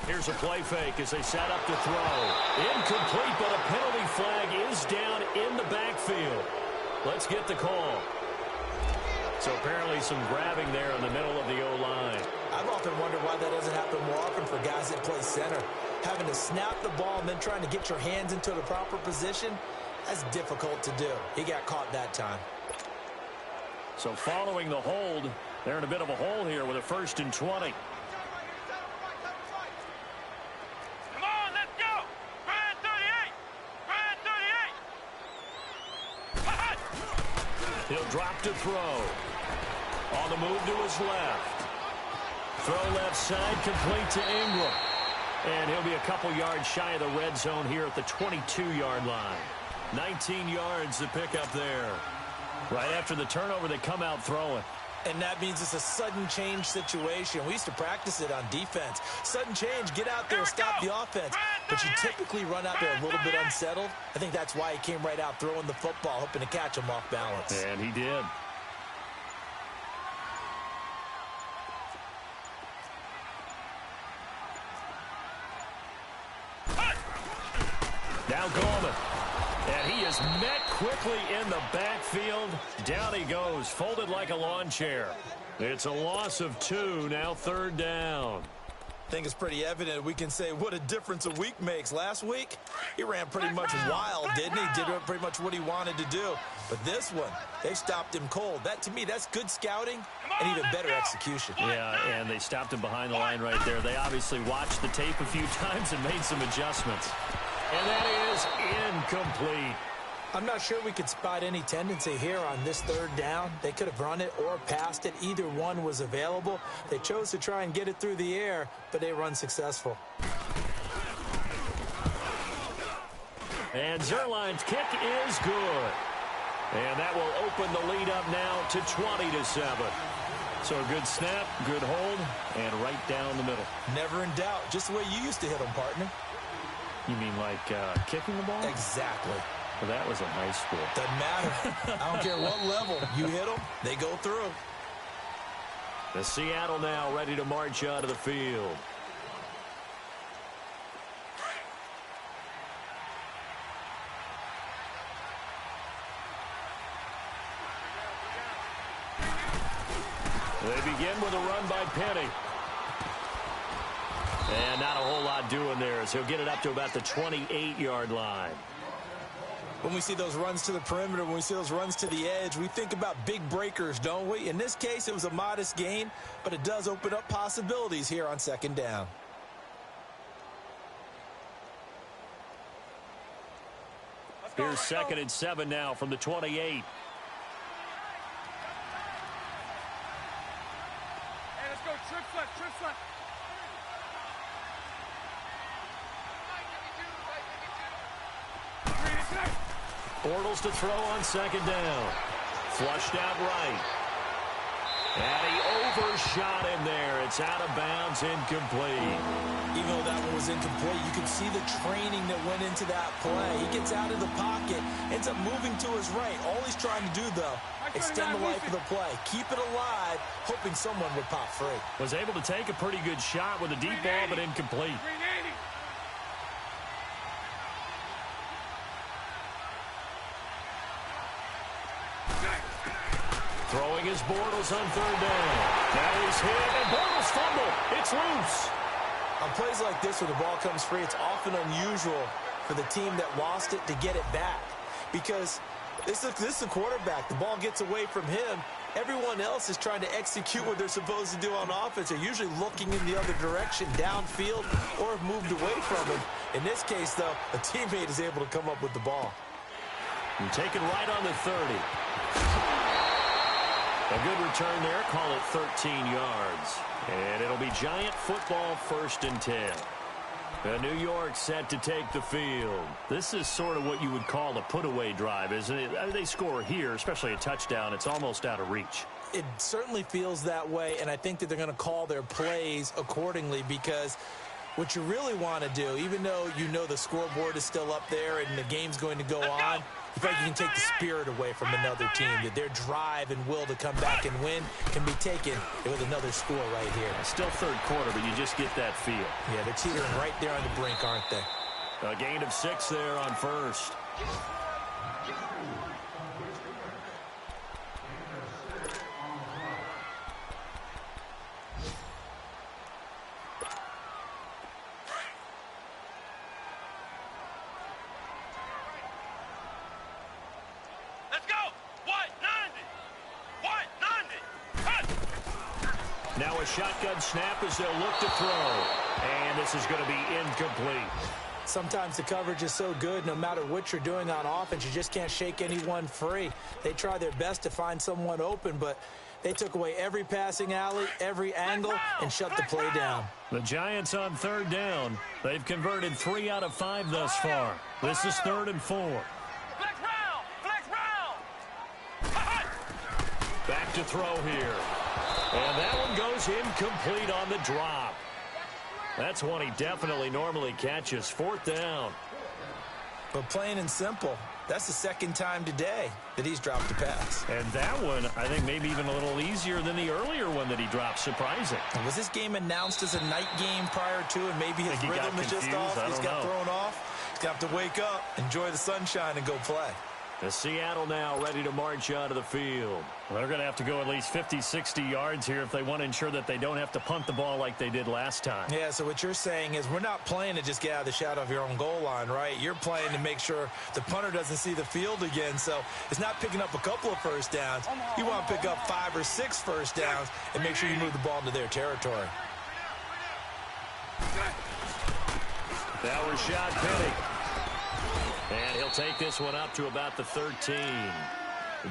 Here's a play fake as they set up to throw. Incomplete, but a penalty flag is down in the backfield. Let's get the call. So apparently some grabbing there in the middle of the O-line. I've often wondered why that doesn't happen more often for guys that play center. Having to snap the ball and then trying to get your hands into the proper position, that's difficult to do. He got caught that time. So following the hold, they're in a bit of a hole here with a 1st and 20. Come on, let's go! He'll drop to throw. On the move to his left. Throw left side, complete to Ingram. And he'll be a couple yards shy of the red zone here at the 22-yard line. 19 yards to pick up there. Right after the turnover, they come out throwing. And that means it's a sudden change situation. We used to practice it on defense. Sudden change, get out there, stop the offense. But you typically run out there a little bit unsettled. I think that's why he came right out throwing the football, hoping to catch him off balance. And he did. Now Goldman. And he is met quickly in the backfield. Down he goes, folded like a lawn chair. It's a loss of 2, now 3rd down. I think it's pretty evident we can say what a difference a week makes. Last week, he ran pretty much wild, didn't he? Did pretty much what he wanted to do. But this one, they stopped him cold. That, to me, that's good scouting and even better execution. Yeah, and they stopped him behind the line right there. They obviously watched the tape a few times and made some adjustments. And that is incomplete. I'm not sure we could spot any tendency here on this 3rd down. They could have run it or passed it. Either one was available. They chose to try and get it through the air, but they were unsuccessful. And Zerline's kick is good. And that will open the lead up now to 20-7. So a good snap, good hold, and right down the middle. Never in doubt. Just the way you used to hit them, partner. You mean like kicking the ball? Exactly. Well, that was in high school. Doesn't matter. I don't care what level. You hit them, they go through. The Seattle now ready to march out of the field. They begin with a run by Penny. And not a whole lot doing there, so he'll get it up to about the 28-yard line. When we see those runs to the perimeter, when we see those runs to the edge, we think about big breakers, don't we? In this case, it was a modest gain, but it does open up possibilities here on 2nd down. Here's 2nd and 7 now from the 28. Hey, let's go. Trips left, trips left. Bortles to throw on 2nd down. Flushed out right. And he overshot him there. It's out of bounds, incomplete. Even though that one was incomplete, you could see the training that went into that play. He gets out of the pocket, ends up moving to his right. All he's trying to do, though, extend the life of the play. Keep it alive, hoping someone would pop free. Was able to take a pretty good shot with a deep ball, but incomplete. Throwing his Bortles on 3rd down. Now he's hit, and Bortles fumble. It's loose. On plays like this where the ball comes free, it's often unusual for the team that lost it to get it back. Because this is the quarterback. The ball gets away from him. Everyone else is trying to execute what they're supposed to do on offense. They're usually looking in the other direction, downfield, or have moved away from him. In this case, though, a teammate is able to come up with the ball. And taken right on the 30. A good return there. Call it 13 yards. And it'll be Giant football 1st and 10. New York set to take the field. This is sort of what you would call a put-away drive, isn't it? I mean, they score here, especially a touchdown. It's almost out of reach. It certainly feels that way, and I think that they're going to call their plays accordingly because what you really want to do, even though you know the scoreboard is still up there and the game's going to go on, you feel like you can take the spirit away from another team, that their drive and will to come back and win can be taken with another score right here. Still 3rd quarter, but you just get that feel. Yeah, they're teetering right there on the brink, aren't they? A gain of 6 there on 1st. Now a shotgun snap as they'll look to throw. And this is going to be incomplete. Sometimes the coverage is so good, no matter what you're doing on offense, you just can't shake anyone free. They try their best to find someone open, but they took away every passing alley, every angle, and shut the play down. The Giants on third down. They've converted 3 out of 5 thus far. This is 3rd and 4. Flex round! Flex round! Back to throw here. And that one goes incomplete on the drop. That's one he definitely normally catches. 4th down. But plain and simple, that's the 2nd time today that he's dropped a pass. And that one, I think, maybe even a little easier than the earlier one that he dropped. Surprising. Was this game announced as a night game prior to, and maybe his rhythm is just off? He's got thrown off. He's got to wake up, enjoy the sunshine, and go play. The Seattle now ready to march onto the field. They're going to have to go at least 50, 60 yards here if they want to ensure that they don't have to punt the ball like they did last time. Yeah, so what you're saying is we're not playing to just get out of the shadow of your own goal line, right? You're playing to make sure the punter doesn't see the field again. So it's not picking up a couple of first downs. You want to pick up 5 or 6 first downs and make sure you move the ball into their territory. That was shot Penny. And he'll take this one up to about the 13.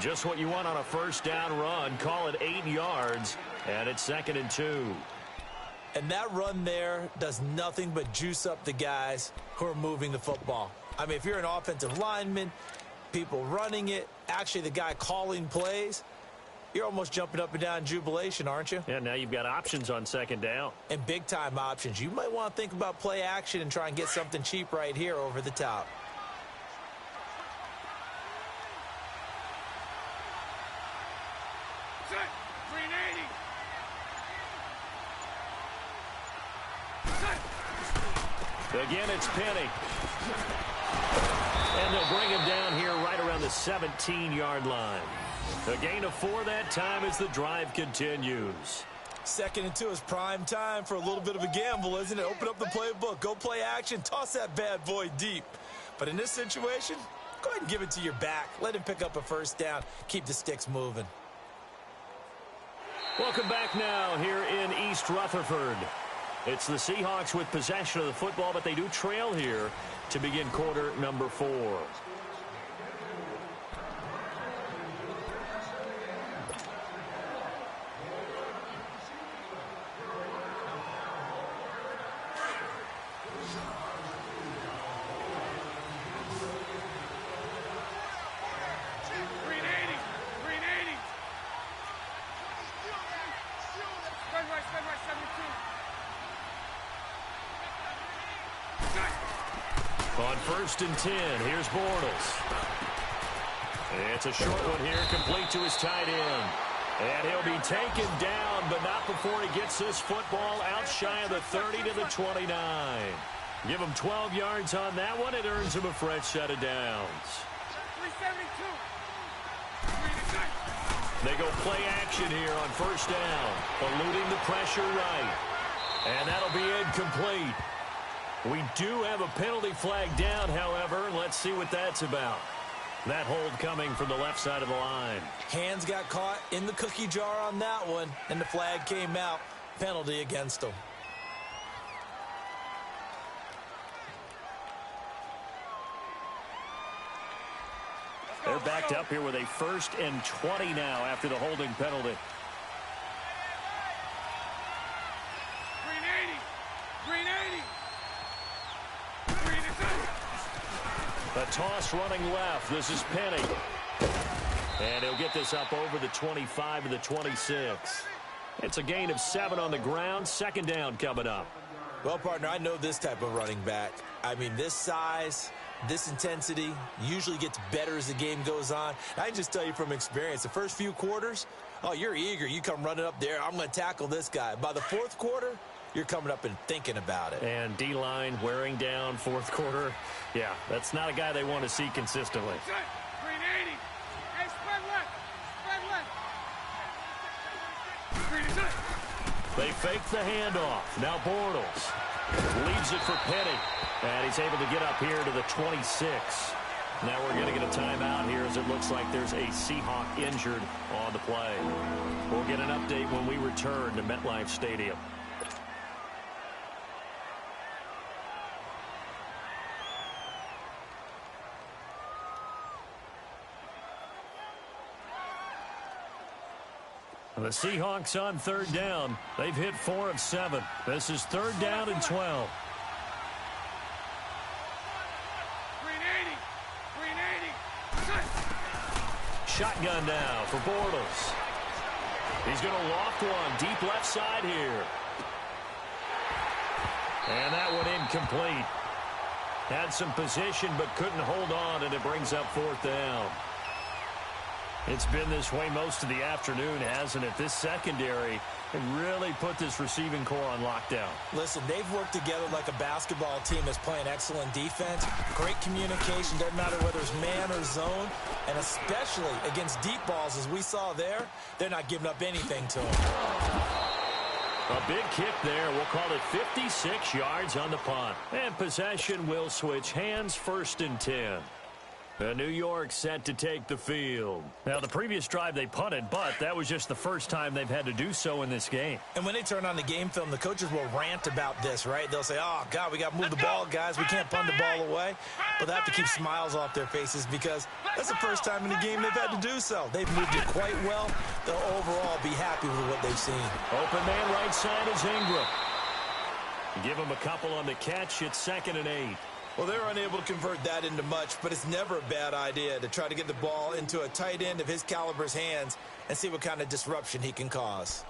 Just what you want on a first down run. Call it 8 yards, and it's 2nd and 2. And that run there does nothing but juice up the guys who are moving the football. I mean, if you're an offensive lineman, people running it, actually the guy calling plays, you're almost jumping up and down in jubilation, aren't you? Yeah, now you've got options on 2nd down. And big-time options. You might want to think about play action and try and get something cheap right here over the top. Again, it's Penny. And they'll bring him down here right around the 17-yard line. A gain of 4 that time as the drive continues. 2nd and 2 is prime time for a little bit of a gamble, isn't it? Open up the playbook, go play action, toss that bad boy deep. But in this situation, go ahead and give it to your back. Let him pick up a first down. Keep the sticks moving. Welcome back now here in East Rutherford. It's the Seahawks with possession of the football, but they do trail here to begin quarter number 4. On 1st and 10, here's Bortles. It's a short one here, complete to his tight end. And he'll be taken down, but not before he gets this football out shy of the 30 to the 29. Give him 12 yards on that one. It earns him a fresh set of downs. 372. They go play action here on 1st down, eluding the pressure right. And that'll be incomplete. We do have a penalty flag down, however, and let's see what that's about. That hold coming from the left side of the line. Hands got caught in the cookie jar on that one, and the flag came out. Penalty against them. They're backed up here with a 1st and 20 now after the holding penalty. A toss running left. This is Penny. And he'll get this up over the 25 to the 26. It's a gain of 7 on the ground. 2nd down coming up. Well, partner, I know this type of running back. I mean, this size, this intensity usually gets better as the game goes on. I can just tell you from experience, the first few quarters, oh, you're eager. You come running up there. I'm going to tackle this guy. By the 4th quarter, you're coming up and thinking about it. And D-line wearing down 4th quarter. Yeah, that's not a guy they want to see consistently. 380. Hey, spread left. Spread left. They fake the handoff. Now Bortles leaves it for Penny. And he's able to get up here to the 26. Now we're going to get a timeout here as it looks like there's a Seahawk injured on the play. We'll get an update when we return to MetLife Stadium. The Seahawks on third down. They've hit 4 of 7. This is third down and 12. Shotgun now for Bortles. He's going to loft one deep left side here. And that one incomplete. Had some position but couldn't hold on, and it brings up fourth down. It's been this way most of the afternoon, hasn't it? This secondary really put this receiving core on lockdown. Listen, they've worked together like a basketball team that's playing excellent defense. Great communication, doesn't matter whether it's man or zone. And especially against deep balls, as we saw there, they're not giving up anything to them. A big kick there. We'll call it 56 yards on the punt. And possession will switch hands, first and 10. New York set to take the field. Now, the previous drive they punted, but that was just the first time they've had to do so in this game. And when they turn on the game film, the coaches will rant about this, right? They'll say, oh, God, we got to move the ball, guys. We can't punt the ball away. But they have to keep smiles off their faces because that's the first time in the game they've had to do so. They've moved it quite well. They'll overall be happy with what they've seen. Open man right side is Ingram. Give him a couple on the catch. It's 2nd and 8. Well, they're unable to convert that into much, but it's never a bad idea to try to get the ball into a tight end of his caliber's hands and see what kind of disruption he can cause.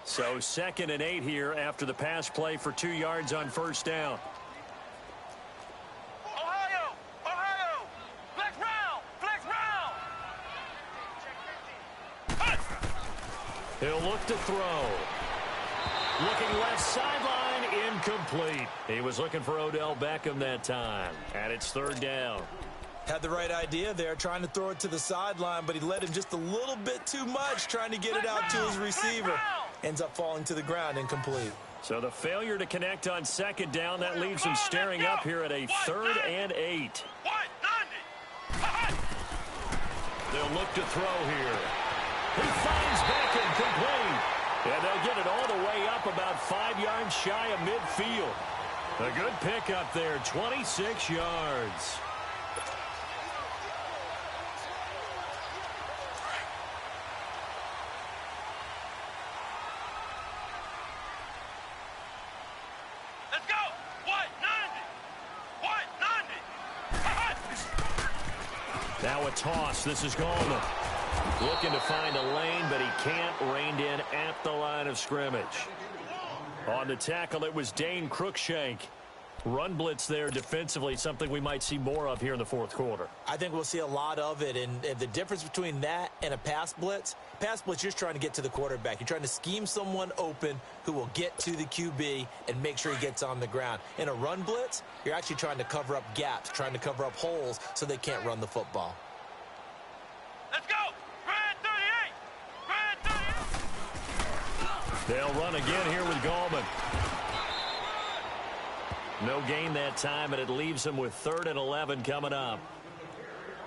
So 2nd and 8 here after the pass play for 2 yards on first down. Ohio! Ohio! Flex round! Flex round! He'll look to throw. Looking left sideline, incomplete. He was looking for Odell Beckham that time. And it's third down. Had the right idea there, trying to throw it to the sideline, but he led him just a little bit too much, trying to get it out to his receiver. Ends up falling to the ground, incomplete. So the failure to connect on second down, that leaves him staring up here at a 3rd and 8. They'll look to throw here. He finds Beckham, complete. And they'll get it all the way up about 5 yards shy of midfield. A good pickup there, 26 yards. Let's go! What? 90! Now a toss. This is Goldman. Looking to find a lane, but he can't. Reined in at the line of scrimmage. On the tackle, it was Dane Cruikshank. Run blitz there defensively, something we might see more of here in the fourth quarter. I think we'll see a lot of it, and the difference between that and a pass blitz, you're just trying to get to the quarterback. You're trying to scheme someone open who will get to the QB and make sure he gets on the ground. In a run blitz, you're actually trying to cover up gaps, trying to cover up holes so they can't run the football. Let's go! Red 38! Red 38! They'll run again here with Goldman. No gain that time, and it leaves him with 3rd and 11 coming up.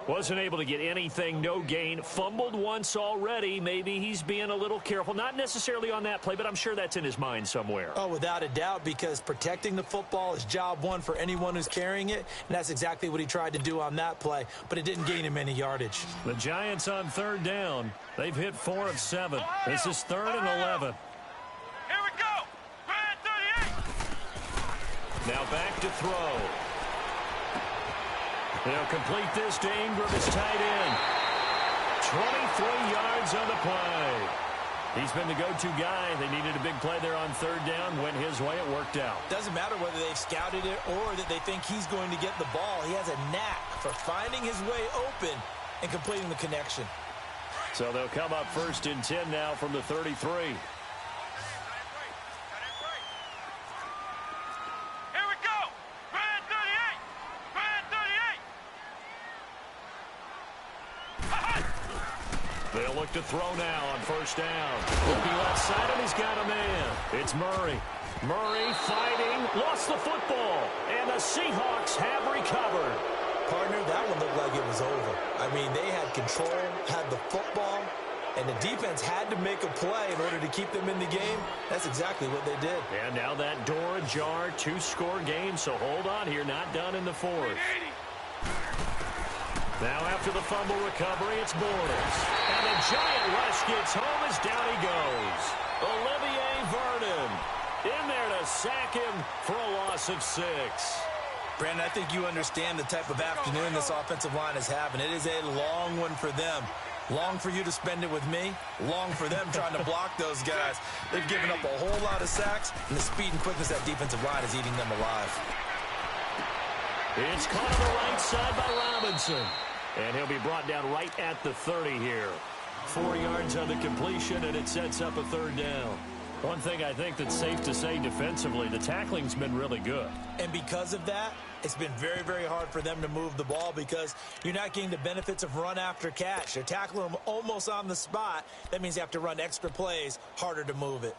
Wasn't able to get anything, no gain. Fumbled once already. Maybe he's being a little careful. Not necessarily on that play, but I'm sure that's in his mind somewhere. Oh, without a doubt, because protecting the football is job one for anyone who's carrying it, and that's exactly what he tried to do on that play, but it didn't gain him any yardage. The Giants on third down. They've hit 4 of 7. This is 3rd and 11. Here we go! Red 38! Now back to throw. They'll complete this to Ingram, his tight end. 23 yards on the play. He's been the go-to guy. They needed a big play there on third down. Went his way. It worked out. Doesn't matter whether they've scouted it or that they think he's going to get the ball. He has a knack for finding his way open and completing the connection. So they'll come up 1st and 10 now from the 33. They'll look to throw now on first down. Looking left side, and he's got a man. It's Murray. Murray fighting, lost the football, and the Seahawks have recovered. Partner, that one looked like it was over. I mean, they had control, had the football, and the defense had to make a play in order to keep them in the game. That's exactly what they did. And now that door ajar, 2-score game, so hold on here, not done in the fourth. Now after the fumble recovery, it's Bortles. And the giant rush gets home as down he goes. Olivier Vernon in there to sack him for a loss of 6. Brandon, I think you understand the type of afternoon this offensive line is having. It is a long one for them. Long for you to spend it with me. Long for them trying to block those guys. They've given up a whole lot of sacks, and the speed and quickness of that defensive line is eating them alive. It's caught on the right side by Robinson. And he'll be brought down right at the 30 here. 4 yards on the completion, and it sets up a 3rd down. One thing I think that's safe to say defensively, the tackling's been really good. And because of that, it's been very, very hard for them to move the ball because you're not getting the benefits of run after catch. They're tackling them almost on the spot. That means you have to run extra plays, harder to move it.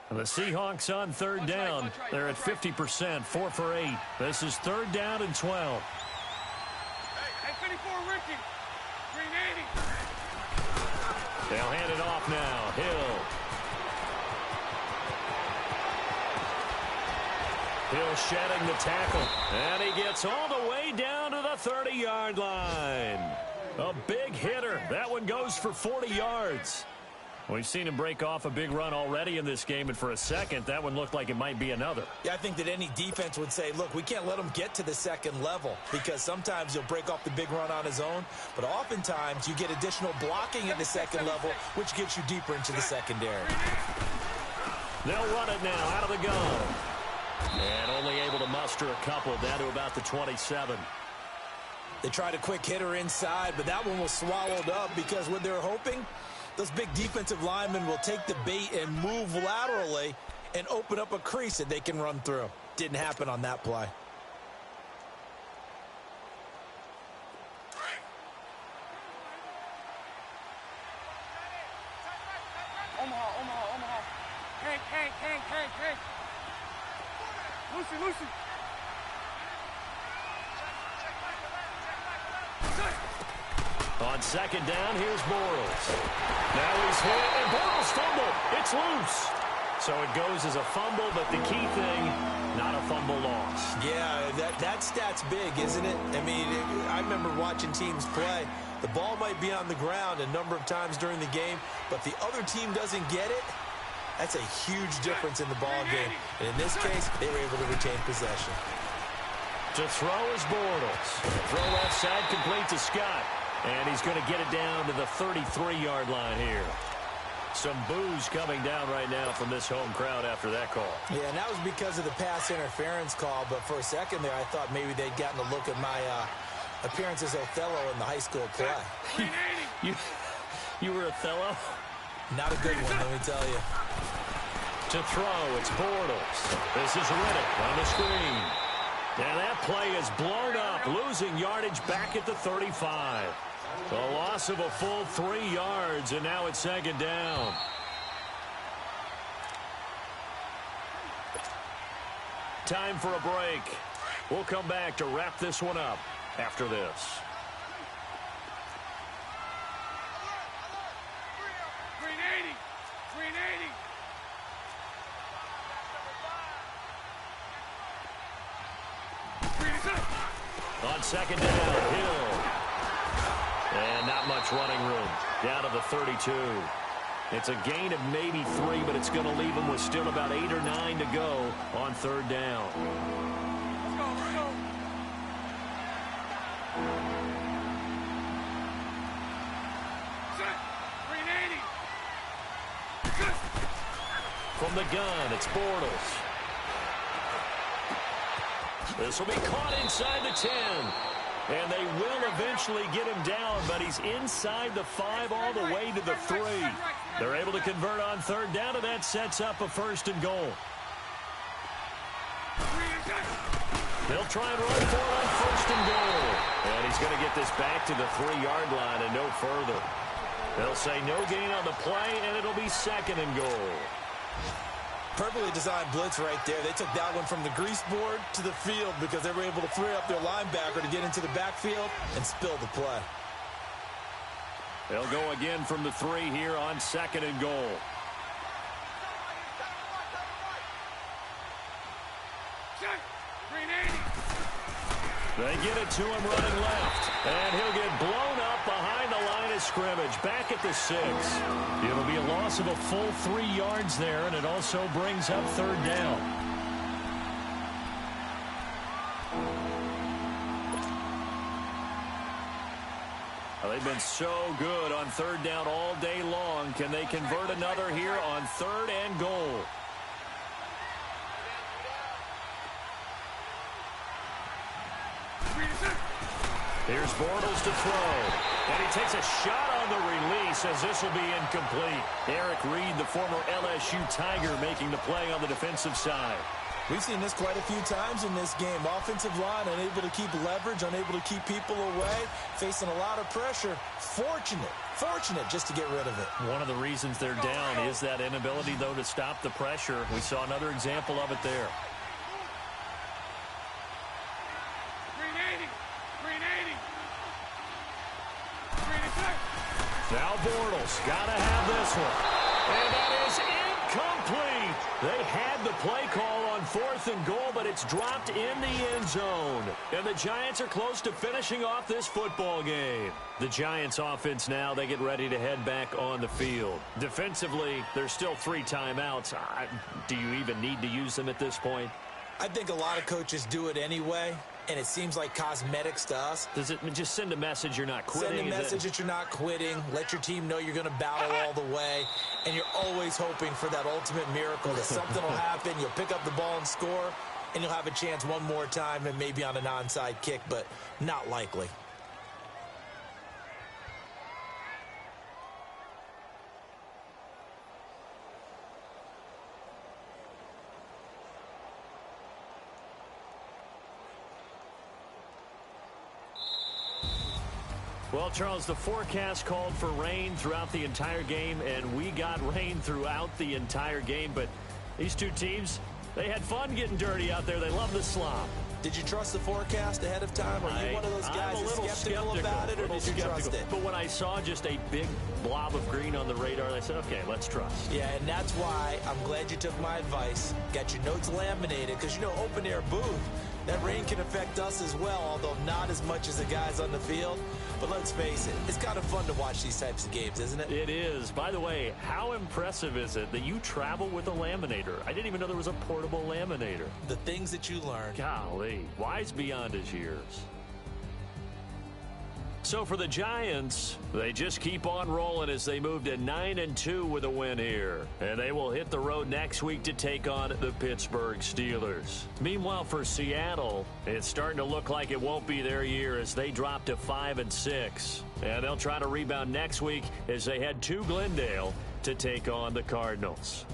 The Seahawks on 3rd down. They're at 50%, 4 for 8. This is 3rd down and 12. Hey, 54, Ricky. 380. They'll hand it off now. Hill shedding the tackle. And he gets all the way down to the 30-yard line. A big hitter. That one goes for 40 yards. We've seen him break off a big run already in this game, and for a second, that one looked like it might be another. Yeah, I think that any defense would say, look, we can't let him get to the second level because sometimes he'll break off the big run on his own, but oftentimes you get additional blocking at the second level, which gets you deeper into the secondary. They'll run it now out of the gun. And only able to muster a couple down to about the 27. They tried a quick hitter inside, but that one was swallowed up because what they're hoping, those big defensive linemen will take the bait and move laterally and open up a crease that they can run through. Didn't happen on that play. Omaha. Hank. Lucy. On 2nd down, here's Bortles. Now he's hit, and Bortles fumble. It's loose. So it goes as a fumble, but the key thing, not a fumble loss. Yeah, that stat's big, isn't it? I mean, I remember watching teams play. The ball might be on the ground a number of times during the game, but the other team doesn't get it. That's a huge difference in the ball game. And in this case, they were able to retain possession. To throw is Bortles. Throw left side complete to Scott. And he's going to get it down to the 33-yard line here. Some boos coming down right now from this home crowd after that call. Yeah, and that was because of the pass interference call. But for a second there, I thought maybe they'd gotten a look at my appearance as Othello in the high school play. You were Othello? Not a good one, let me tell you. To throw, it's Bortles. This is Riddick on the screen. And that play is blown up, losing yardage back at the 35. A loss of a full 3 yards, and now it's 2nd down. Time for a break. We'll come back to wrap this one up after this. On 2nd down, Hill. And not much running room. Down to the 32. It's a gain of maybe 3, but it's going to leave them with still about 8 or 9 to go on 3rd down. Let's go. Set. 380. From the gun, it's Bortles. This will be caught inside the 10. And they will eventually get him down, but he's inside the 5 all the way to the 3. They're able to convert on 3rd down, and that sets up a 1st and goal. They'll try and run for it on 1st and goal. And he's going to get this back to the 3-yard line and no further. They'll say no gain on the play, and it'll be 2nd and goal. Perfectly designed blitz right there. They took that one from the grease board to the field because they were able to free up their linebacker to get into the backfield and spill the play. They'll go again from the 3 here on 2nd and goal. They get it to him running left. And he'll get blown up behind the line of scrimmage. Back at the 6. It'll be a loss of a full 3 yards there, and it also brings up 3rd down. Well, they've been so good on 3rd down all day long. Can they convert another here on 3rd and goal? Here's Bortles to throw. And he takes a shot on the release as this will be incomplete. Eric Reed, the former LSU Tiger, making the play on the defensive side. We've seen this quite a few times in this game. Offensive line unable to keep leverage, unable to keep people away, facing a lot of pressure. Fortunate just to get rid of it. One of the reasons they're down is that inability, though, to stop the pressure. We saw another example of it there. Now Bortles got to have this one. And that is incomplete. They had the play call on 4th and goal, but it's dropped in the end zone. And the Giants are close to finishing off this football game. The Giants offense now, they get ready to head back on the field. Defensively, there's still 3 timeouts. Do you even need to use them at this point? I think a lot of coaches do it anyway, and it seems like cosmetics to us. Does it just send a message you're not quitting? Send a message that you're not quitting. Let your team know you're going to battle all the way, and you're always hoping for that ultimate miracle that something will happen, you'll pick up the ball and score, and you'll have a chance one more time and maybe on an onside kick, but not likely. Well, Charles, the forecast called for rain throughout the entire game, and we got rain throughout the entire game. But these two teams, they had fun getting dirty out there. They love the slop. Did you trust the forecast ahead of time? Are you one of those guys that's skeptical about it, or did you trust it? But when I saw just a big blob of green on the radar, I said, okay, let's trust. Yeah, and that's why I'm glad you took my advice. Got your notes laminated, because, you know, open-air booth, that rain can affect us as well, although not as much as the guys on the field. But let's face it, it's kind of fun to watch these types of games, isn't it? It is. By the way, how impressive is it that you travel with a laminator? I didn't even know there was a portable laminator. The things that you learn. Golly, wise beyond his years. So for the Giants, they just keep on rolling as they move to 9-2 with a win here. And they will hit the road next week to take on the Pittsburgh Steelers. Meanwhile, for Seattle, it's starting to look like it won't be their year as they drop to 5-6. And they'll try to rebound next week as they head to Glendale to take on the Cardinals.